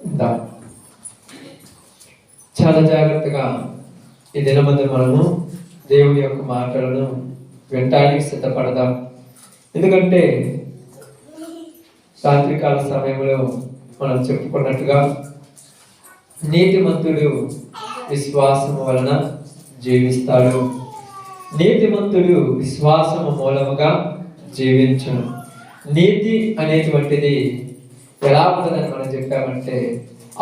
ఉందా? చాలా జాగ్రత్తగా ఈ దినమందు మనము దేవుని యొక్క మాటలను వినటానికి సిద్ధపడదాం. ఎందుకంటే సాయంత్రకాల సమయంలో మనం చెప్పుకున్నట్టుగా నీతిమంతుడు విశ్వాసము వలన జీవిస్తాడు, నీతిమంతుడు విశ్వాసము మూలముగా జీవించును. నీతి అనేటువంటిది ఎలా ఉంటుందని మనం చెప్పామంటే,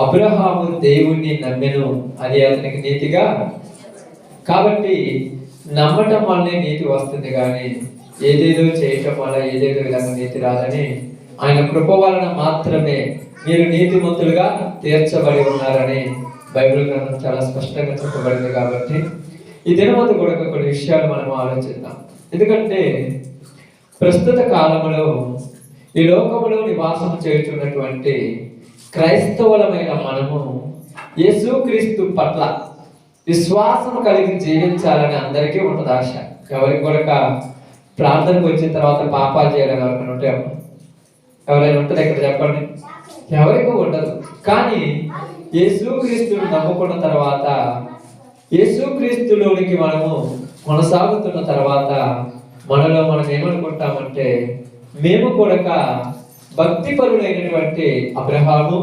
అబ్రహాము దేవుణ్ణి నమ్మెను, అది అతనికి నీతిగా. కాబట్టి నమ్మటం వల్లనే నీతి వస్తుంది, కానీ ఏదేదో చేయటం వల్ల ఏదేదో విధంగా నీతి రాదని, ఆయన కృప వలన మాత్రమే మీరు నీతిమంతులుగా తీర్చబడి ఉన్నారని బైబిల్ గ్రంథం చాలా స్పష్టంగా చెప్పబడింది. కాబట్టి ఈ దినమందు కూడా కొన్ని విషయాలు మనం ఆలోచిద్దాం. ఎందుకంటే ప్రస్తుత కాలంలో ఈ లోకములో నివాసం చేస్తున్నటువంటి క్రైస్తవులమైన మనము యేసుక్రీస్తు పట్ల విశ్వాసం కలిగి జీవించాలని అందరికీ ఉంటుంది ఆశ. ఎవరికి కూడా ప్రార్థనకు వచ్చిన తర్వాత పాపాలు చేయాలని ఎవరికైనా ఉంటాయో? ఎవరైనా ఉంటుంది ఇక్కడ చెప్పండి? ఎవరికీ ఉండదు. కానీ యేసుక్రీస్తుని నమ్ముకున్న తర్వాత, యేసుక్రీస్తులోనికి మనము కొనసాగుతున్న తర్వాత మనలో మనం ఏమనుకుంటామంటే, మేము కూడా భక్తిపరులైనటువంటి అబ్రహాము,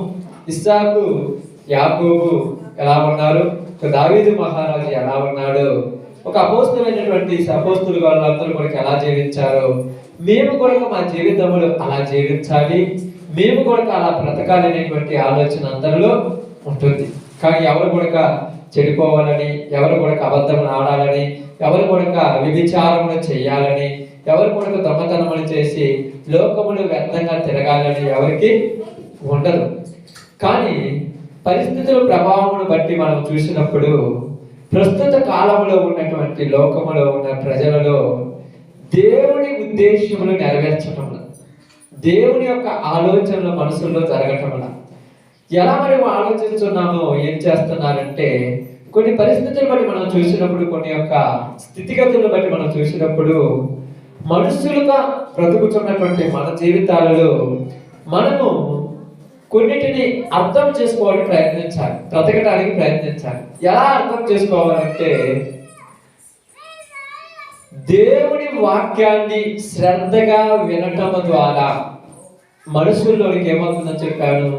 ఇస్సాకు, యాకోబు ఎలా ఉన్నారు, దావీదు మహారాజు ఎలా ఉన్నాడు, ఒక అపోస్తులైనటువంటి అపోస్తులు వాళ్ళందరూ కూడా ఎలా జీవించారో మేము కూడా మా జీవితంలో అలా జీవించాలి, మేము కూడా అలా బ్రతకాలి అనేటువంటి ఆలోచన అందరిలో ఉంటుంది. కానీ ఎవరు కూడా చెడిపోవాలని, ఎవరు కూడా అబద్ధములు ఆడాలని, ఎవరు కూడా వ్యభిచారములు చేయాలని, ఎవరు కూడా దొంగతనములు చేసి లోకములు వ్యర్థంగా తిరగాలని ఎవరికి ఉండదు. కానీ పరిస్థితుల ప్రభావమును బట్టి మనం చూసినప్పుడు ప్రస్తుత కాలంలో ఉన్నటువంటి లోకములో ఉన్న ప్రజలలో దేవుని ఉద్దేశములు నెరవేర్చటంలో, దేవుని యొక్క ఆలోచనలు మనసుల్లో జరగటంలో ఎలా మరి ఆలోచిస్తున్నామో, ఏం చేస్తున్నారంటే, కొన్ని పరిస్థితులు బట్టి మనం చూసినప్పుడు, కొన్ని యొక్క స్థితిగతులను బట్టి మనం చూసినప్పుడు, మనుషులుగా బ్రతుకుతున్నటువంటి మన జీవితాలలో మనము కొన్నిటిని అర్థం చేసుకోవడానికి ప్రయత్నించాలి, బ్రతకడానికి ప్రయత్నించాలి. ఎలా అర్థం చేసుకోవాలంటే, దేవుని వాక్యాన్ని శ్రద్ధగా వినటం ద్వారా మనుషుల్లోనికి ఏమవుతుందని చెప్పాను?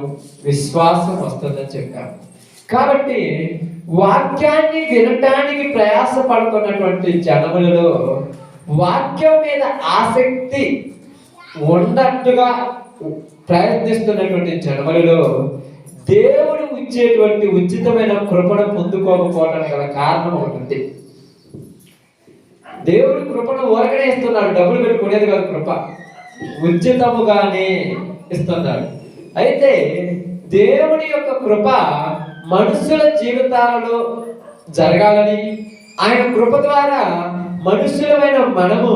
విశ్వాసం వస్తుందని చెప్పాను. కాబట్టి వాక్యాన్ని వినటానికి ప్రయాసపడుతున్నటువంటి జనములలో, వాక్యం మీద ఆసక్తి ఉన్నట్టుగా ప్రయత్నిస్తున్నటువంటి జనములలో దేవుడు ఇచ్చేటువంటి ఉచితమైన కృపను పొందుకోకపోవడానికి గల కారణం ఒకటి. దేవుడు కృపను ఊరకనే ఇస్తున్నాడు, డబ్బులు పెట్టుకునేది కాదు. కృప ఉచితముగానే ఇస్తున్నాడు. అయితే దేవుని యొక్క కృప మనుషుల జీవితాలలో జరగాలని, ఆయన కృప ద్వారా మనుషులమైన మనము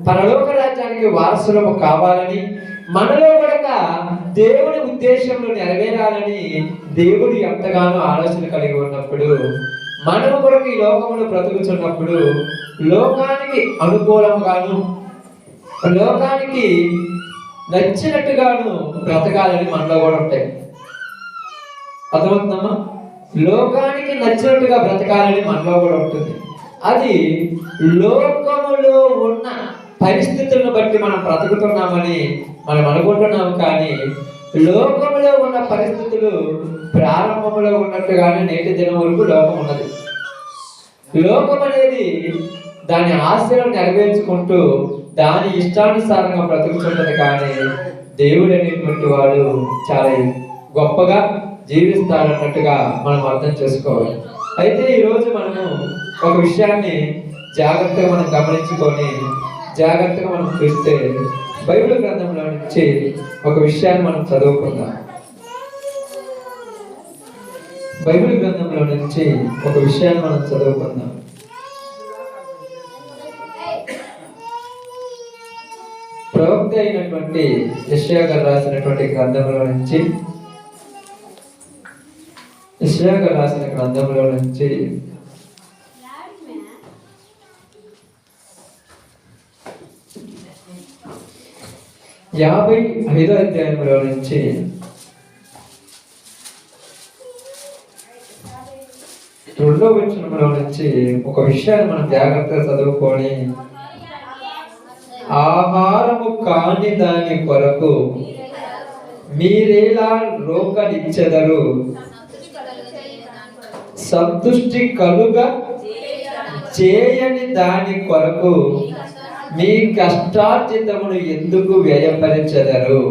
పరలోక రాజ్యానికి వారసులము కావాలని, మనలో కూడా దేవుని ఉద్దేశంలో నెరవేరాలని దేవుడు ఎంతగానో ఆలోచన కలిగి ఉన్నప్పుడు, మనము కూడా ఈ లోకమును బ్రతుకుతున్నప్పుడు లోకానికి అనుకూలంగాను, లోకానికి నచ్చినట్టుగాను బ్రతకాలని మనలో కూడా ఉంటాయి. అర్థమవుతుందమ్మా? లోకానికి నచ్చినట్టుగా బ్రతకాలని మనలో కూడా ఉంటుంది. అది లోకములో ఉన్న పరిస్థితులను బట్టి మనం బ్రతుకుతున్నామని మనం అనుకుంటున్నాము. కానీ లోకములో ఉన్న పరిస్థితులు ప్రారంభంలో ఉన్నట్టుగానే నేటి దినం వరకు లోకం ఉన్నది. లోకం అనేది దాని ఆశలను నెరవేర్చుకుంటూ దాని ఇష్టానుసారంగా బ్రతుకుతుంటది. కానీ దేవుడు అనేటువంటి వాడు చాలా గొప్పగా జీవిస్తాడన్నట్టుగా మనం అర్థం చేసుకోవాలి. అయితే ఈరోజు మనము ఒక విషయాన్ని జాగ్రత్తగా మనం గమనించుకొని జాగ్రత్తగా మనం చూస్తే, బైబిల్ గ్రంథంలో నుంచి ఒక విషయాన్ని మనం చదువుకుందాం. బైబిల్ గ్రంథంలో నుంచి ఒక విషయాన్ని మనం చదువుకుందాం. ప్రవక్త అయినటువంటి యెషయా గారు రాసినటువంటి గ్రంథంలో నుంచి, యెషయా గారు రాసిన గ్రంథంలో నుంచి 55వ అధ్యాయంలో నుంచి రెండో వచనంలో నుంచి ఒక విషయాన్ని మనం జాగ్రత్తగా చదువుకొని, ఆహారము కాని దాని కొరకు మీరేలా రోకలిచ్చెదరు, సంతుష్టి కలుగ చేయని దాని కొరకు మీ కష్టార్జితమును ఎందుకు వ్యయపరిచెదరు?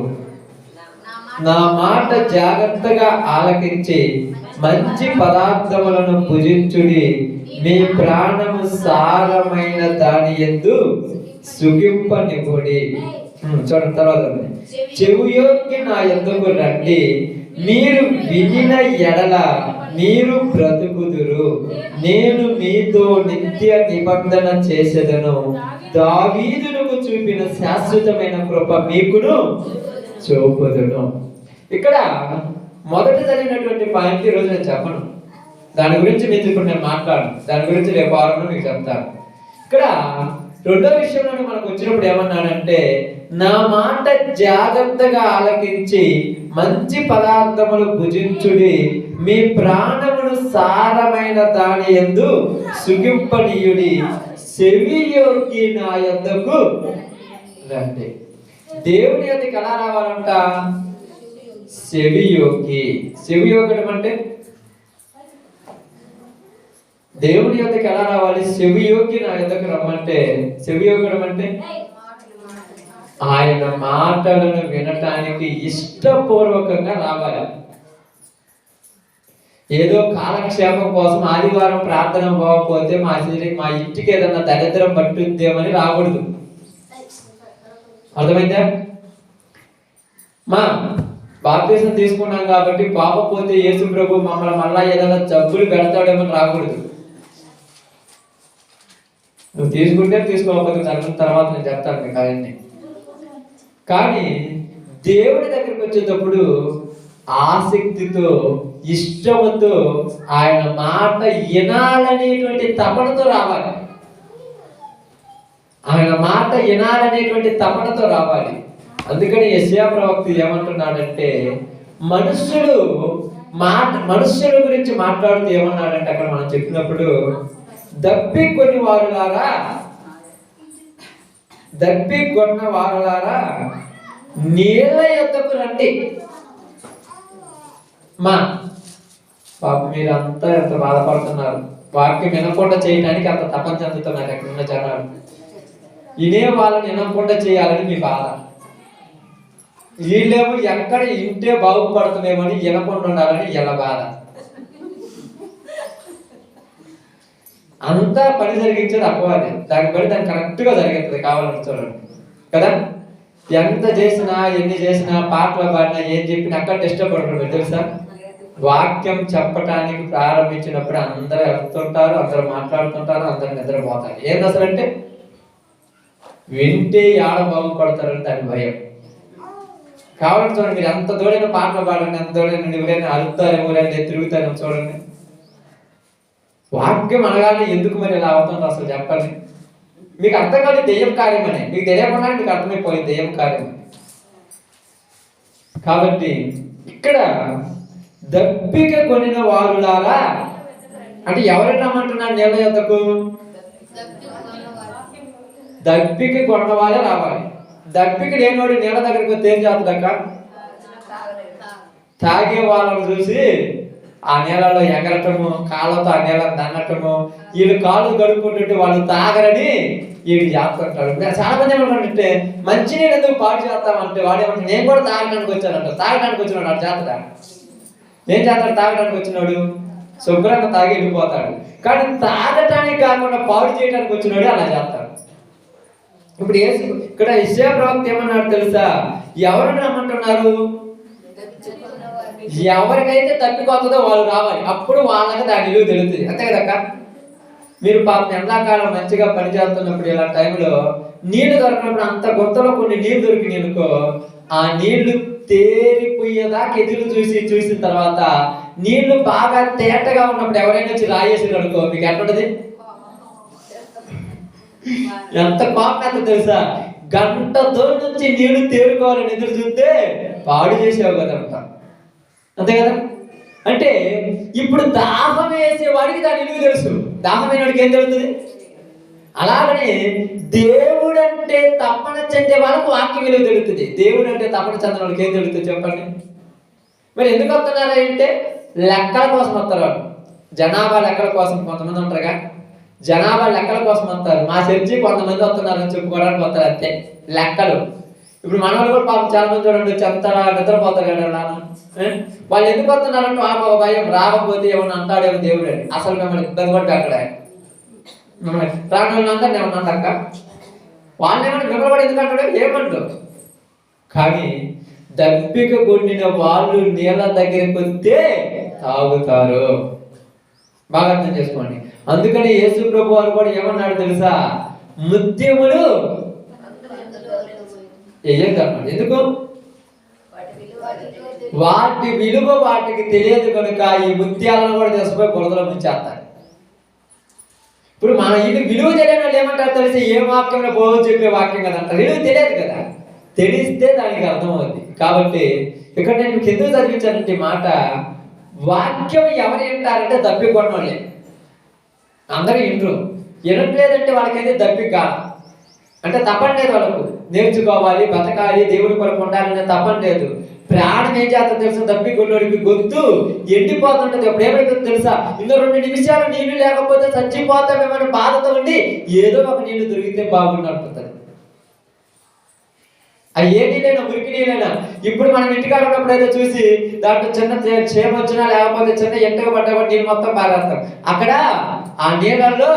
నా మాట జాగ్రత్తగా ఆలకించి మంచి పదార్థములను భుజించుడి, మీ ప్రాణము సారమైన దాని యందు సుఖింపనివ్వుడి. చూడండి తర్వాత, చెవియొగ్గి నా యొద్దకు రండి, మీరు వినిన ఎడల మీరు బ్రతుకుదురు, నేను మీతో నిత్య నిబంధన చేసేదను, దావీదునకు చూపిన శాశ్వతమైన కృప మీకును చూపుదును. ఇక్కడ మొదట జరిగినటువంటి పాయింట్ ఈరోజు నేను చెప్పను, దాని గురించి మీతో ఇప్పుడు నేను మాట్లాడను, దాని గురించి రేపు వారంలో మీకు చెప్తాను. ఇక్కడ రెండో విషయంలో మనకు వచ్చినప్పుడు ఏమన్నాడంటే, నా మాట జాగ్రత్తగా ఆలకించి మంచి పదార్థములు భుజించుడి, మీ ప్రాణమును సారమైన దాని యందు సుఖింపనీయుడి, చెవియొగ్గి నా యొద్దకు రండి. దేవుని యొద్దకు ఎలా రావాలంట? చెవియొగ్గి. చెవియొగ్గడం అంటే దేవుని యొద్దకు ఎలా రావాలి? చెవియొగ్గి నా యొద్దకు రమ్మంటే, చెవియొగ్గడం అంటే ఆయన మాటలను వినటానికి ఇష్టపూర్వకంగా రావాలి. ఏదో కాలక్షేపం కోసం ఆదివారం ప్రార్థన పోకపోతే మా ఇంటికి ఏదన్నా దరిద్రం పట్టుద్దేమని రాకూడదు. అర్థమైందా? మా బాప్తిసం తీసుకున్నాం కాబట్టి పాపపోతే యేసు ప్రభు మమ్మల్ని మళ్ళా ఏదైనా జబ్బులు పెడతాడేమని రాకూడదు. నువ్వు తీసుకుంటే తీసుకోకపోతే జరిగిన తర్వాత నేను చెప్తాను మీకు అవన్నీ. కానీ దేవుడి దగ్గరికి వచ్చేటప్పుడు ఆసక్తితో, ఇష్టంతో, ఆయన మాట వినాలనేటువంటి తపనతో రావాలి. ఆయన మాట వినాలనేటువంటి తపనతో రావాలి. అందుకని యెషయా ప్రవక్త ఏమంటున్నాడంటే, మనుష్యుల గురించి మాట్లాడుతూ ఏమన్నాడంటే, అక్కడ మనం చెప్పినప్పుడు, దప్పికొన్న వారులారా నీళ్ళ యొద్దకు రండి. పాప మీరంతా ఎంత బాధపడుతున్నారు, వాక్యం వినకుండా చేయడానికి అంత తపన చెందుతున్నారు ఎక్కడున్న జనాలు. ఇనే వాళ్ళని వినకుండా చేయాలని మీ బాధ. వీళ్ళేమో ఎక్కడ ఇంటే బాగుపడుతున్నామని వినకుండా ఉండాలని ఎలా బాధ. అంతా పని జరిగించేది అపవాది. దాన్ని బట్టి దాన్ని కరెక్ట్ గా జరిగిస్తుంది. కావాలని చూడండి కదా. ఎంత చేసినా, ఎన్ని చేసినా, పాటలు పాడినా, ఏం చెప్పినా అక్కడ ఇష్టపడుతుంది తెలుసా. వాక్యం చెప్పటానికి ప్రారంభించినప్పుడు అందరూ వెళ్తుంటారు, అందరూ మాట్లాడుతుంటారు, అందరూ నిద్రపోతారు. ఏంది అసలు అంటే వింటే ఆడ బాగుపడతారని దాని భయం. కావాలని చూడండి, మీరు ఎంత దూడైన పాటలు పాడండి, ఎంత దూడైన ఎవరైనా అరుతారేమో, ఎవరైనా తిరుగుతారేమో చూడండి. వాక్యం అనగానే ఎందుకు మరి ఇలా అవుతుందో అసలు చెప్పండి. మీకు అర్థం కాదు దెయ్యం కార్యం అని, మీకు తెలియకుండా మీకు అర్థమైపోయింది దెయ్యం కార్యం. కాబట్టి ఇక్కడ దప్పిక కొనిన వారులారా అంటే ఎవరిని రమ్మంటున్నాడు? నీళ్ళ యొద్దకు దప్పిక కొన్న వాళ్ళే రావాలి. దప్పిక లేనివాడు నీళ్ళ దగ్గరికి వస్తే ఏం చేస్తుందక్క? తాగే వాళ్ళని చూసి ఆ నీళ్ళలో ఎగరటము, కాళ్ళతో ఆ నీళ్ళని దన్నటము, వీళ్ళు కాళ్ళు గడుపుకుంటుంటే వాళ్ళు తాగరని వీడు చేస్తుంటాడు. చాలా మంది ఏమంటే మంచి నీళ్ళు ఎందుకు పాడు చేస్తామంటే వాడు ఏమంటే నేను కూడా తాగడానికి వచ్చానంట. తాగడానికి వచ్చినాడు వాడు చేస్తాడా? ఏం చేస్తాడు? తాగడానికి వచ్చినాడు శుభ్రంగా తాగి వెళ్ళిపోతాడు. కానీ తాగటానికి కాకుండా పాడు చేయడానికి వచ్చినాడు అలా చేస్తాడు. ఇప్పుడు ఇక్కడ యెషయా ప్రవక్త ఏమన్నాడు తెలుసా? ఎవరిని రమ్మంటున్నారు? ఎవరికైతే తప్పిపోతుందో వాళ్ళు రావాలి. అప్పుడు వాళ్ళకి దాని విలువ తెలుస్తుంది. అంతే కదక్క. మీరు పాపం ఎండాకాలం మంచిగా పని చేస్తున్నప్పుడు ఇలా టైంలో నీళ్లు దొరికినప్పుడు అంత గుంతలో కొన్ని నీళ్లు దొరికినాయి అనుకో, ఆ నీళ్లు తేరిపోయేదాకా ఎదురు చూసిన తర్వాత నీళ్లు బాగా తేటగా ఉన్నప్పుడు ఎవరైనా వచ్చి రాయేసారు అనుకో, మీకు ఎట్లుంటది? ఎంత కోపం ఎంత తెలుసా? గంట దూరం నుంచి నీళ్లు తేరుకోవాలని ఎదురు చూస్తే పాడు చేసేవు కదంట. అంతే కదా. అంటే ఇప్పుడు దాహం వేసేవాడికి దాని విలువ తెలుసు, దాహమైన వాడికి ఏం తెలుస్తుంది. అలాగనే దేవుడు అంటే తప్పన చెందే వాళ్ళకు వాక్యం విలువ తెలుస్తుంది. దేవుడు అంటే తప్పన చెందిన వాళ్ళకి ఏం తెలుస్తుంది చెప్పండి. మరి ఎందుకు వస్తున్నారు అంటే లెక్కల కోసం వస్తారు వాళ్ళు. జనాభా లెక్కల కోసం కొంతమంది ఉంటారుగా, జనాభా లెక్కల కోసం వస్తారు. మా చర్చి కొంతమంది వస్తున్నారని చెప్పుకోవడానికి వస్తారు అంతే, లెక్కలు. ఇప్పుడు మన వాళ్ళు కూడా పాపం చాలా మంది చూడండి చెప్తారా నిద్రపోతారు కదా. వాళ్ళు ఎందుకు వస్తున్నారంటే ఒక భయం, రాకపోతే ఏమన్నా అంటాడేమో దేవుడు అని. అసలు మిమ్మల్ని ఇబ్బంది కూడా అక్కడ మిమ్మల్ని ప్రాణులంతా ఏమన్నా అంటాక వాళ్ళని ఏమన్నా మిమ్మల్ని కూడా ఎందుకు అంటాడు ఏమంటారు. కానీ దప్పిక కొట్టిన వాళ్ళు నీళ్ళ దగ్గరికి వస్తే తాగుతారు. బాగా అర్థం చేసుకోండి. అందుకని యేసు ప్రభు వారు కూడా ఏమన్నాడు తెలుసా, ముత్యములు వేయద్దన్నాడు. ఎందుకు? వాటి విలువ వాటికి తెలియదు కనుక ఈ ముత్యాలను కూడా తీసుకుపోయి బురదలో ముంచేస్తారు. ఇప్పుడు మన ఇది విలువ తెలియని వాళ్ళు ఏమంటారు తెలిసి, ఏ వాక్యంలో పోవచ్చు చెప్పే వాక్యం కదా అంటారు. విలువ తెలియదు కదా, తెలిస్తే దానికి అర్థమవుతుంది. కాబట్టి ఇక్కడ నేను మీకు ఎందుకు చదివించానంటే మాట, వాక్యం ఎవరు వింటారంటే దప్పికొన్న వాళ్ళే. అందరూ వినరు. వినట్లేదంటే వాళ్ళకైతే దప్పిక అంటే తప్పట్లేదు. వాళ్ళకు నేర్చుకోవాలి, బతకాలి, దేవుడి కొరకు ఉండాలనే తప్పట్లేదు. ప్రాణం ఏం చేస్తా తెలుసా, దప్పికొన్నోడికి గొంతు ఎండిపోతుంటది. అప్పుడు ఏమైపోతుంది తెలుసా, ఇంకో 2 నిమిషాలు నీళ్లు లేకపోతే చచ్చిపోతామేమని బాధతో ఉండి ఏదో ఒక నీళ్లు దొరికితే బాగుంటుంది. ఏ నీళ్ళైనా మురికి నీళ్ళైనా. ఇప్పుడు మనం ఇంటికాడ ఉన్నప్పుడు అయితే చూసి దాంట్లో చిన్న చేమ వచ్చినా లేకపోతే చిన్న ఎంటగా పడ్డా కూడా నీళ్ళు మొత్తం పారేస్తాం. అక్కడ ఆ నీళ్ళల్లో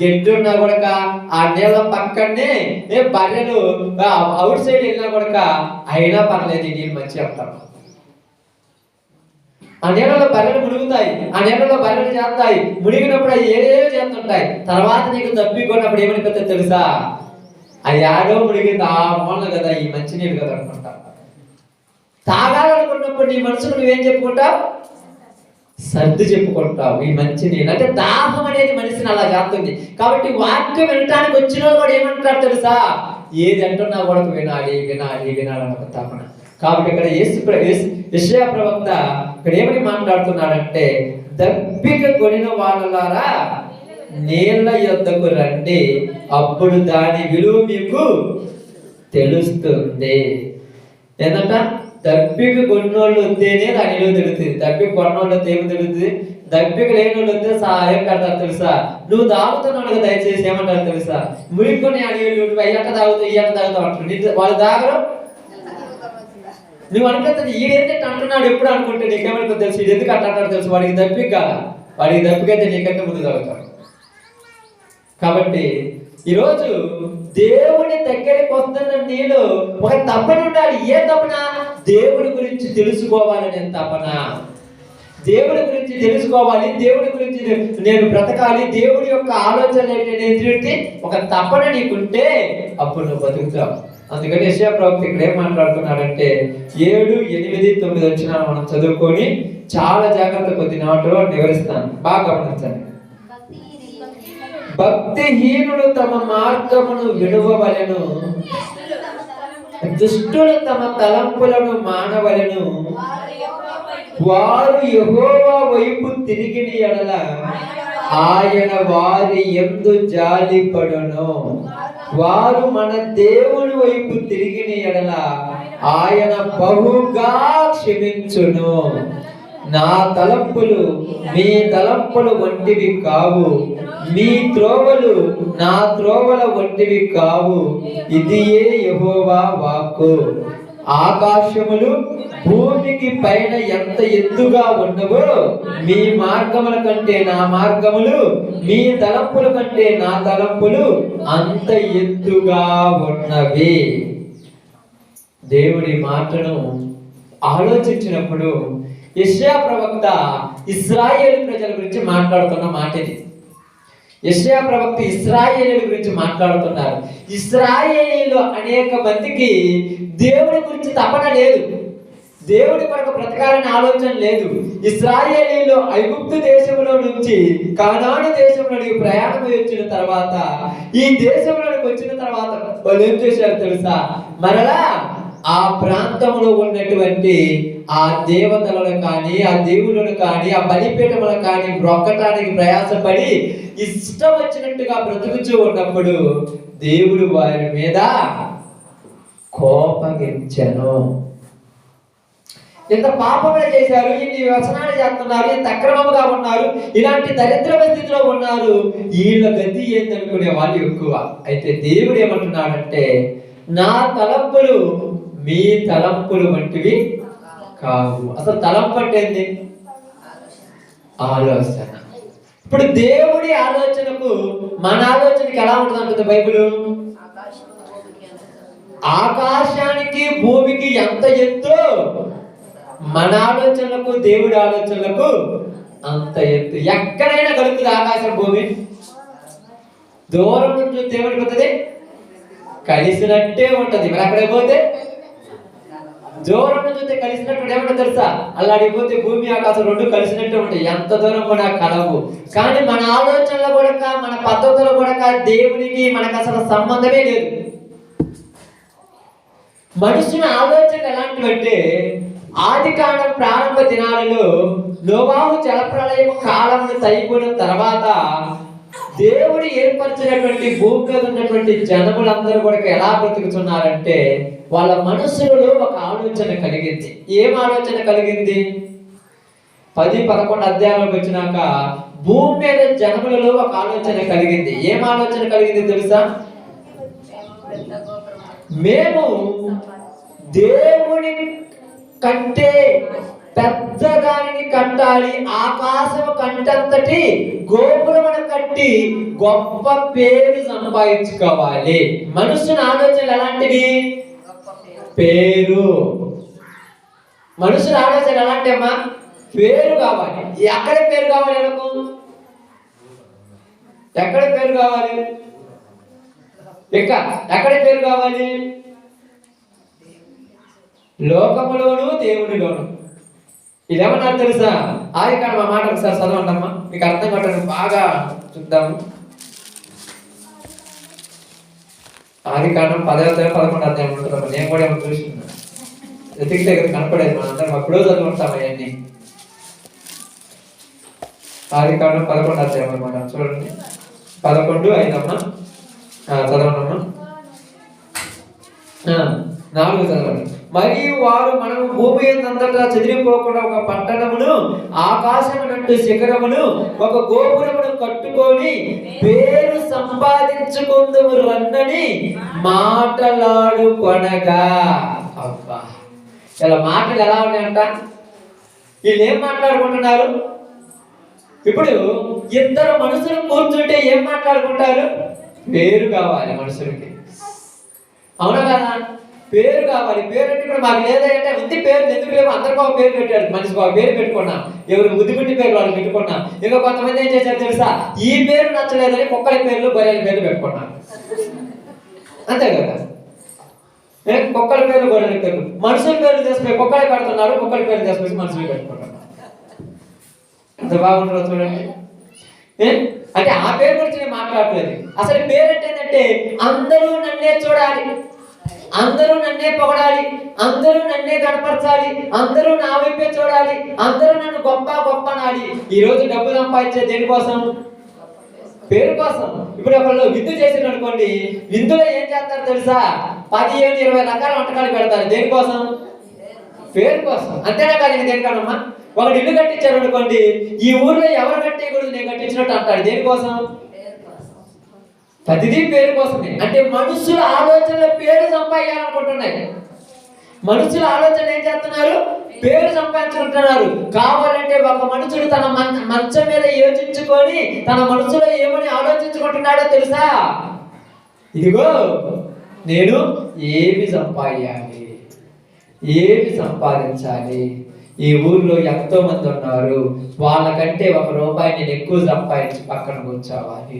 గడ్డి ఉన్నా కూడా ఆ నీళ్ళ పక్కనే బర్రెలు అవుట్ సైడ్ వెళ్ళినా కూడా అయినా పర్లేదు ఈ నీళ్ళు మంచిగా ఉంటాం. ఆ నీళ్ళలో బర్రెలు మునుగుతాయి, ఆ నీళ్ళలో బర్రెలు చేస్తాయి. మునిగినప్పుడు అవి ఏదేదో చేస్తుంటాయి. తర్వాత నీకు తప్పికొన్నప్పుడు ఏమనిపిస్తుంది తెలుసా, అది ఆడో మునిగింది ఆ మూల కదా, ఈ మంచినీళ్ళు కదా అనుకుంటా. తాగాలనుకున్నప్పుడు నీ మనసుకు నువ్వేం చెప్పుకుంటావు, సర్ది చెప్పుకుంటావు ఈ మంచినీళ్ళు. అంటే దాహం అనేది మనిషిని అలా చేస్తుంది. కాబట్టి వాక్యం వినటానికి వచ్చిన కూడా ఏమంటారు తెలుసా, ఏది అంటున్నా కూడా వినాలి వినాలి వినాలి అని తపన. కాబట్టి ఇక్కడ యెషయా ప్రవక్త ఇక్కడ ఏమని మాట్లాడుతున్నాడంటే, దప్పిక కొనిన వాళ్ళలారా నీళ్ళ యొద్దకు రండి, అప్పుడు దాని విలువ మీకు తెలుస్తుంది. ఏంటంట, దప్పిక కొన్నోళ్ళు వస్తేనే దాని విలువ తెలుస్తుంది. దప్పిక కొన్నోళ్ళు వస్తే ఏమి తెలుస్తుంది, దప్పిక లేని వాళ్ళు వస్తే ఏం కడతారు తెలుసా, నువ్వు తాగుతున్నావు కదా దయచేసి ఏమంటారు తెలుసా, మురికొని అడిగి నువ్వు అయ్యట తాగుతావు ఇయ్యట తాగుతావు అంటారు. వాళ్ళు తాగరు. నువ్వు అనుకుంటుంది ఈడేంటే అంటున్నాడు ఎప్పుడు అనుకుంటే నీకేమనుకో తెలుసు, ఇది ఎందుకు అంటున్నాడు తెలుసు, వాడికి దప్పిక కాదా, వాడికి దప్పికైతే నీకంటే ముందు తాగుతాడు. కాబట్టి ఈరోజు దేవుని దగ్గరికి వస్తున్న నేను ఒక తపన ఉండాలి. ఏ తపన, దేవుడి గురించి తెలుసుకోవాలనే తపన. దేవుడి గురించి తెలుసుకోవాలి, దేవుడి గురించి నేను బ్రతకాలి, దేవుడి యొక్క ఆలోచన ఏంటనేది ఒక తపన నీకుంటే అప్పుడు నువ్వు బతుకుతావు. అందుకని యెషయా ప్రవక్త ఇక్కడ ఏం మాట్లాడుతున్నాడంటే 7, 8, 9 వచ్చిన మనం చదువుకొని చాలా జాగ్రత్త కొద్ది నాటులో వివరిస్తాను, బాగా గమనించండి. భక్తిహీనుడు తమ మార్గమును విడువవలెను, దుష్టులు తమ తలంపులను మానవలెను. వారు యెహోవా వైపు తిరిగిన ఎడల ఆయన వారి యందు జాలిపడును. వారు మన దేవుని వైపు తిరిగిన ఎడల ఆయన బహుగా క్షమించును. నా తలంపులు మీ తలంపులు వంటివి కావు, మీ త్రోవలు నా త్రోవల వంటివి కావు. ఇది యెహోవా వాక్కు. ఆకాశములు భూమికి పైన ఎంత ఎత్తుగా ఉన్నవో మీ మార్గముల కంటే నా మార్గములు, మీ తలంపుల కంటే నా తలంపులు అంత ఎత్తుగా ఉన్నవి. దేవుడి మాటను ఆలోచించినప్పుడు యెషయా ప్రవక్త ఇశ్రాయేలు ప్రజల గురించి మాట్లాడుతున్న మాట ఇది. యెషయా ప్రవక్త ఇశ్రాయేలీయుల గురించి మాట్లాడుతున్నారు. ఇశ్రాయేలీయులు అనేక మందికి దేవుడి గురించి తపన లేదు, దేవుడి కొరకు బ్రతకాలని ఆలోచన లేదు. ఇశ్రాయేలీయులు ఐగుప్తు దేశంలో నుంచి కనాను దేశంలోనికి ప్రయాణం వచ్చిన తర్వాత, ఈ దేశంలోనికి వచ్చిన తర్వాత వాళ్ళు ఏం చేశారు తెలుసా, మరలా ఆ ప్రాంతంలో ఉన్నటువంటి ఆ దేవతలను కానీ, ఆ దేవుళ్ళను కానీ, ఆ బలిపీఠములను కానీ బ్రొక్కటానికి ప్రయాసపడి ఇష్టం వచ్చినట్టుగా బ్రతుకుతూ ఉన్నప్పుడు దేవుడు వారి మీద కోపగించెను. ఇంత పాపములు చేశారు, ఇన్ని వ్యసనాలు చేస్తున్నారు, ఇంత అక్రమముగా ఉన్నారు, ఇలాంటి దరిద్ర స్థితిలో ఉన్నారు, వీళ్ళ గతి ఏందనుకునే వాళ్ళు ఎక్కువ. అయితే దేవుడు ఏమంటున్నాడంటే, నా తలంపులు మీ తలంపులు వంటివి కావు. అసలు తలంపు అంటే ఏంది? ఆలోచన. ఇప్పుడు దేవుడి ఆలోచనకు మన ఆలోచనకి ఎలా ఉంటుంది అంటుంది బైబిల్? ఆకాశానికి భూమికి ఎంత ఎత్తు, మన ఆలోచనలకు దేవుడి ఆలోచనలకు అంత ఎత్తు. ఎక్కడైనా కలుగుతుంది ఆకాశం భూమి? దూరం నుంచి దేవుడికి వస్తుంది కలిసినట్టే ఉంటది. మరి అక్కడికి పోతే దూరం నుంచి కలిసినట్టు ఏమంటే తెలుసా? అల్లాడిపోతే భూమి ఆకాశం రెండు కలిసినట్టే ఉంటాయి, ఎంత దూరం కూడా కలవు. కానీ మన ఆలోచనలో కూడా, మన పద్ధతుల్లో కూడా దేవునికి మనకు అసలు సంబంధమే లేదు. మనుషుల ఆలోచన ఎలాంటివంటే, ఆది కాండం ప్రారంభ దినాలలో నోవాహు జలప్రలయం కాలంలో అయిపోయిన తర్వాత దేవుడు ఏర్పరిచినటువంటి భూమి మీద ఉన్నటువంటి జనములందరూ కూడా ఎలా బ్రతుకుతున్నారంటే, వాళ్ళ మనస్సులో ఒక ఆలోచన కలిగింది. ఏం ఆలోచన కలిగింది? 10-11 అధ్యాయంలోకి వచ్చినాక భూమి మీద జనములలో ఒక ఆలోచన కలిగింది. ఏం ఆలోచన కలిగింది తెలుసా? మేము దేవుని కంటే పెద్దదానిని కట్టాలి, ఆకాశము కంటంతటి గోపురమును కట్టి గొప్ప పేరు సంపాదించుకోవాలి. మనుషుని ఆలోచనలు ఎలాంటివి? పేరు. మనుషుల ఆలోచన ఎలాంటి అమ్మా? పేరు కావాలి. ఎక్కడ పేరు కావాలి? ఎక్కడ పేరు కావాలి? ఎక్కడ పేరు కావాలి? లోకములోను దేవునిలోను. ఇదేమన్నారు తెలుసా? ఆది కాండం మాట ఒకసారి చదవండమ్మా, మీకు అర్థం కావడానికి బాగా చూద్దాము. ఆది కాండం 10-11 అధ్యాయం ఉంటుంది. నేను కూడా ఏమో చూస్తున్నా, ఎతికి దగ్గర కనపడేది. మనందరం అప్పుడో చదువుకుంటాం అవన్నీ. ఆది కాండం 11 అధ్యాయం అనమాట. చూడండి, 11:5 అమ్మా, చదవండమ్మా. 4 చదవండి. మరియు వారు మనము భూమి అంతటా చెదిరిపోకుండా ఒక పట్టణమును, ఆకాశమునంటు శిఖరమును, ఒక గోపురమును కట్టుకొని పేరు సంపాదించుకుందుము రన్నని మాటలాడుకొనగా. అబ్బా, ఇలా మాటలు ఎలా ఉన్నాయంట? వీళ్ళు ఏం మాట్లాడుకుంటున్నారు? ఇప్పుడు ఇద్దరు మనుషులు కూర్చుంటే ఏం మాట్లాడుకుంటారు? పేరు కావాలి మనుషులకి, అవునా కదా? పేరు కావాలి. పేరు అంటే ఇప్పుడు మాకు లేదంటే ఉంది పేరు, ఎందుకు లేవు? అందరికీ ఒక పేరు పెట్టాడు, మనిషికి ఒక పేరు పెట్టుకున్నాం. ఎవరు బుద్ధిగుండి పేరు వాళ్ళు పెట్టుకున్నాం. ఇంకా కొంతమంది ఏం చేశారు తెలుసా? ఈ పేరు నచ్చలేదని కుక్కల పేర్లు, గొర్రెల పేర్లు పెట్టుకున్నాం. అంతే కదా? కుక్కల పేర్లు, గొర్రెల పేర్లు. మనుషుల పేర్లు తీసుకుపోయి కుక్కలే పెడుతున్నారు, కుక్కల పేర్లు తీసుకొచ్చి మనుషులు పెట్టుకుంటున్నారు. అంత బాగుంటుందో చూడండి. అంటే ఆ పేరు గురించి నేను మాట్లాడలేదు. అసలు పేరు అంటే ఏంటంటే, అందరూ నన్నే చూడాలి, అందరూ నన్నే పొగడాలి, అందరూ నన్నే కనపరచాలి, అందరూ నా వైపే చూడాలి, అందరూ నన్ను గొప్ప గొప్ప నాడి. ఈ రోజు డబ్బు సంపాదించే దేనికోసం? పేరు కోసం. ఇప్పుడు ఒకళ్ళు విందు చేసారు అనుకోండి, విందులో ఏం చేస్తారు తెలుసా? 15-20 రకాల వంటకాలు పెడతారు. దేనికోసం? పేరు కోసం. అంతేనా కాదు? ఇది దేనికనమ్మా? ఒకటి ఇల్లు కట్టించారు అనుకోండి, ఈ ఊర్లో ఎవరు కట్టేయకూడదు, నేను కట్టించినట్టు అంటాడు. దేనికోసం? ప్రతిదీ పేరు కోసమే. అంటే మనుషుల ఆలోచనలో పేరు సంపాదించాలనుకుంటున్నాయి. మనుషుల ఆలోచన ఏం చేస్తున్నారు? పేరు సంపాదించుకుంటున్నారు. కావాలంటే ఒక మనుషుడు తన మంచం మీద యోచించుకొని తన మనసులో ఏమని ఆలోచించుకుంటున్నాడో తెలుసా? ఇదిగో నేను ఏమి సంపాదించాలి, ఏమి సంపాదించాలి, ఈ ఊర్లో ఎంతో మంది ఉన్నారు, వాళ్ళకంటే ₹1 నేను ఎక్కువ సంపాదించి పక్కన కూర్చోవాలి.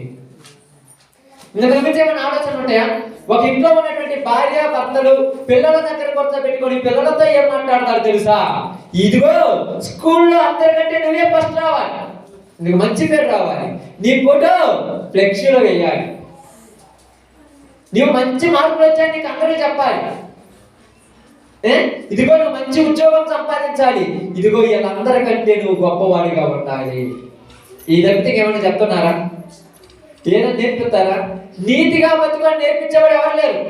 ఏమైనా ఆలోచన ఉంటాయా? ఒక ఇంట్లో ఉన్నటువంటి భార్య భర్తలు పిల్లల దగ్గర కూర్చోబెట్టుకొని పిల్లలతో ఏం మాట్లాడతారు తెలుసా? ఇదిగో స్కూల్లో అందరికంటే నువ్వే ఫస్ట్ రావాలి, నీకు మంచి పేరు రావాలి, నీ ఫోటో ఫ్లెక్సీలో వేయాలి, నువ్వు మంచి మార్కులు వచ్చాయని నీకు అందరూ చెప్పాలి. ఇదిగో నువ్వు మంచి ఉద్యోగం సంపాదించాలి, ఇదిగో వీళ్ళందరికంటే నువ్వు గొప్పవాడిగా ఉండాలి. ఈ వ్యక్తికి ఏమైనా చెప్తున్నారా? ఏదైనా నేర్పుతారా? నీతిగా బతుకని నేర్పించేవాడు ఎవరు లేరు.